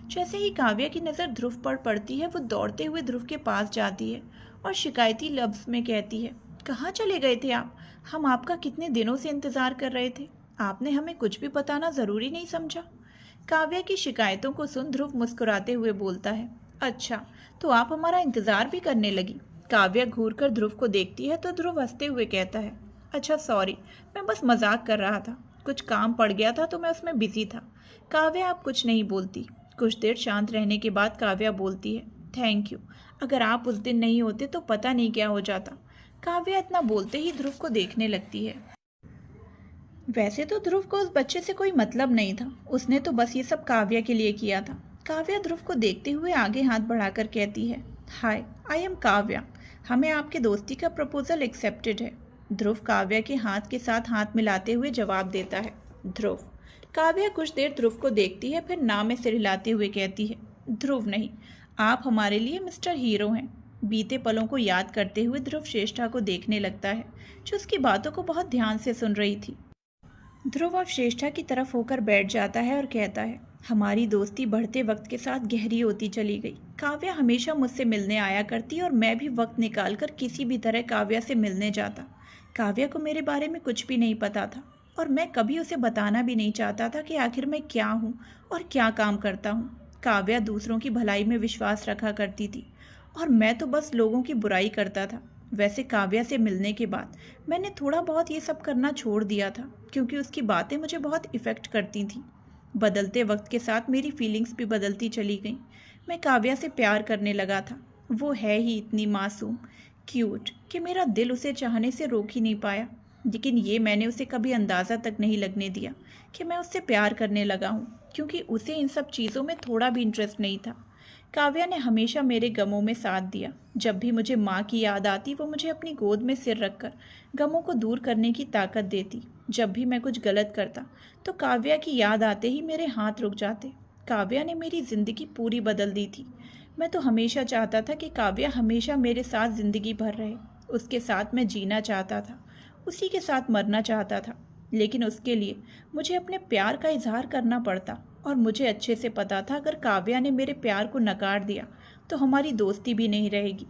S1: जैसे ही काव्या की नज़र ध्रुव पर पड़ती है वो दौड़ते हुए ध्रुव के पास जाती है और शिकायती लफ्ज़ में कहती है, कहाँ चले गए थे आप? हम आपका कितने दिनों से इंतज़ार कर रहे थे। आपने हमें कुछ भी बताना ज़रूरी नहीं समझा। काव्या की शिकायतों को सुन ध्रुव मुस्कुराते हुए बोलता है, अच्छा तो आप हमारा इंतज़ार भी करने लगी। काव्या घूरकर ध्रुव को देखती है तो ध्रुव हंसते हुए कहता है, अच्छा सॉरी, मैं बस मजाक कर रहा था, कुछ काम पड़ गया था तो मैं उसमें बिजी था। काव्या आप कुछ नहीं बोलती। कुछ देर शांत रहने के बाद काव्या बोलती है, थैंक यू, अगर आप उस दिन नहीं होते तो पता नहीं क्या हो जाता। काव्या इतना बोलते ही ध्रुव को देखने लगती है। वैसे तो ध्रुव को उस बच्चे से कोई मतलब नहीं था, उसने तो बस ये सब काव्या के लिए किया था। काव्या ध्रुव को देखते हुए आगे हाथ बढ़ाकर कहती है, हाय, आई एम काव्या, हमें आपके दोस्ती का प्रपोजल एक्सेप्टेड है। ध्रुव काव्या के हाथ के साथ हाथ मिलाते हुए जवाब देता है, ध्रुव। काव्या कुछ देर ध्रुव को देखती है, फिर ना में सिर हिलाते हुए कहती है, ध्रुव नहीं, आप हमारे लिए मिस्टर हीरो हैं। बीते पलों को याद करते हुए ध्रुव श्रेष्ठा को देखने लगता है, जो उसकी बातों को बहुत ध्यान से सुन रही थी। ध्रुव अब श्रेष्ठा की तरफ होकर बैठ जाता है और कहता है, हमारी दोस्ती बढ़ते वक्त के साथ गहरी होती चली गई। काव्या हमेशा मुझसे मिलने आया करती और मैं भी वक्त निकालकर किसी भी तरह काव्या से मिलने जाता। काव्या को मेरे बारे में कुछ भी नहीं पता था और मैं कभी उसे बताना भी नहीं चाहता था कि आखिर मैं क्या हूँ और क्या काम करता हूँ। काव्या दूसरों की भलाई में विश्वास रखा करती थी और मैं तो बस लोगों की बुराई करता था। वैसे काव्या से मिलने के बाद मैंने थोड़ा बहुत ये सब करना छोड़ दिया था, क्योंकि उसकी बातें मुझे बहुत इफ़ेक्ट करती थीं। बदलते वक्त के साथ मेरी फीलिंग्स भी बदलती चली गईं। मैं काव्या से प्यार करने लगा था। वो है ही इतनी मासूम, क्यूट कि मेरा दिल उसे चाहने से रोक ही नहीं पाया। लेकिन ये मैंने उसे कभी अंदाज़ा तक नहीं लगने दिया कि मैं उससे प्यार करने लगा हूँ, क्योंकि उसे इन सब चीज़ों में थोड़ा भी इंटरेस्ट नहीं था। काव्या ने हमेशा मेरे गमों में साथ दिया। जब भी मुझे माँ की याद आती, वो मुझे अपनी गोद में सिर रखकर गमों को दूर करने की ताकत देती। जब भी मैं कुछ गलत करता तो काव्या की याद आते ही मेरे हाथ रुक जाते। काव्या ने मेरी ज़िंदगी पूरी बदल दी थी। मैं तो हमेशा चाहता था कि काव्या हमेशा मेरे साथ ज़िंदगी भर रहे। उसके साथ मैं जीना चाहता था, उसी के साथ मरना चाहता था। लेकिन उसके लिए मुझे अपने प्यार का इजहार करना पड़ता और मुझे अच्छे से पता था अगर काव्या ने मेरे प्यार को नकार दिया तो हमारी दोस्ती भी नहीं रहेगी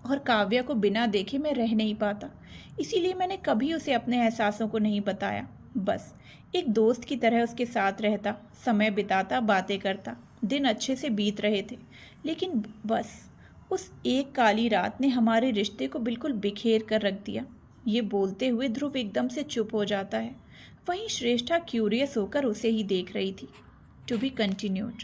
S1: और काव्या को बिना देखे मैं रह नहीं पाता। इसीलिए मैंने कभी उसे अपने एहसासों को नहीं बताया। बस एक दोस्त की तरह उसके साथ रहता, समय बिताता, बातें करता। दिन अच्छे से बीत रहे थे, लेकिन बस उस एक काली रात ने हमारे रिश्ते को बिल्कुल बिखेर कर रख दिया। ये बोलते हुए ध्रुव एकदम से चुप हो जाता है। वहीं श्रेष्ठा क्यूरियस होकर उसे ही देख रही थी। To be continued.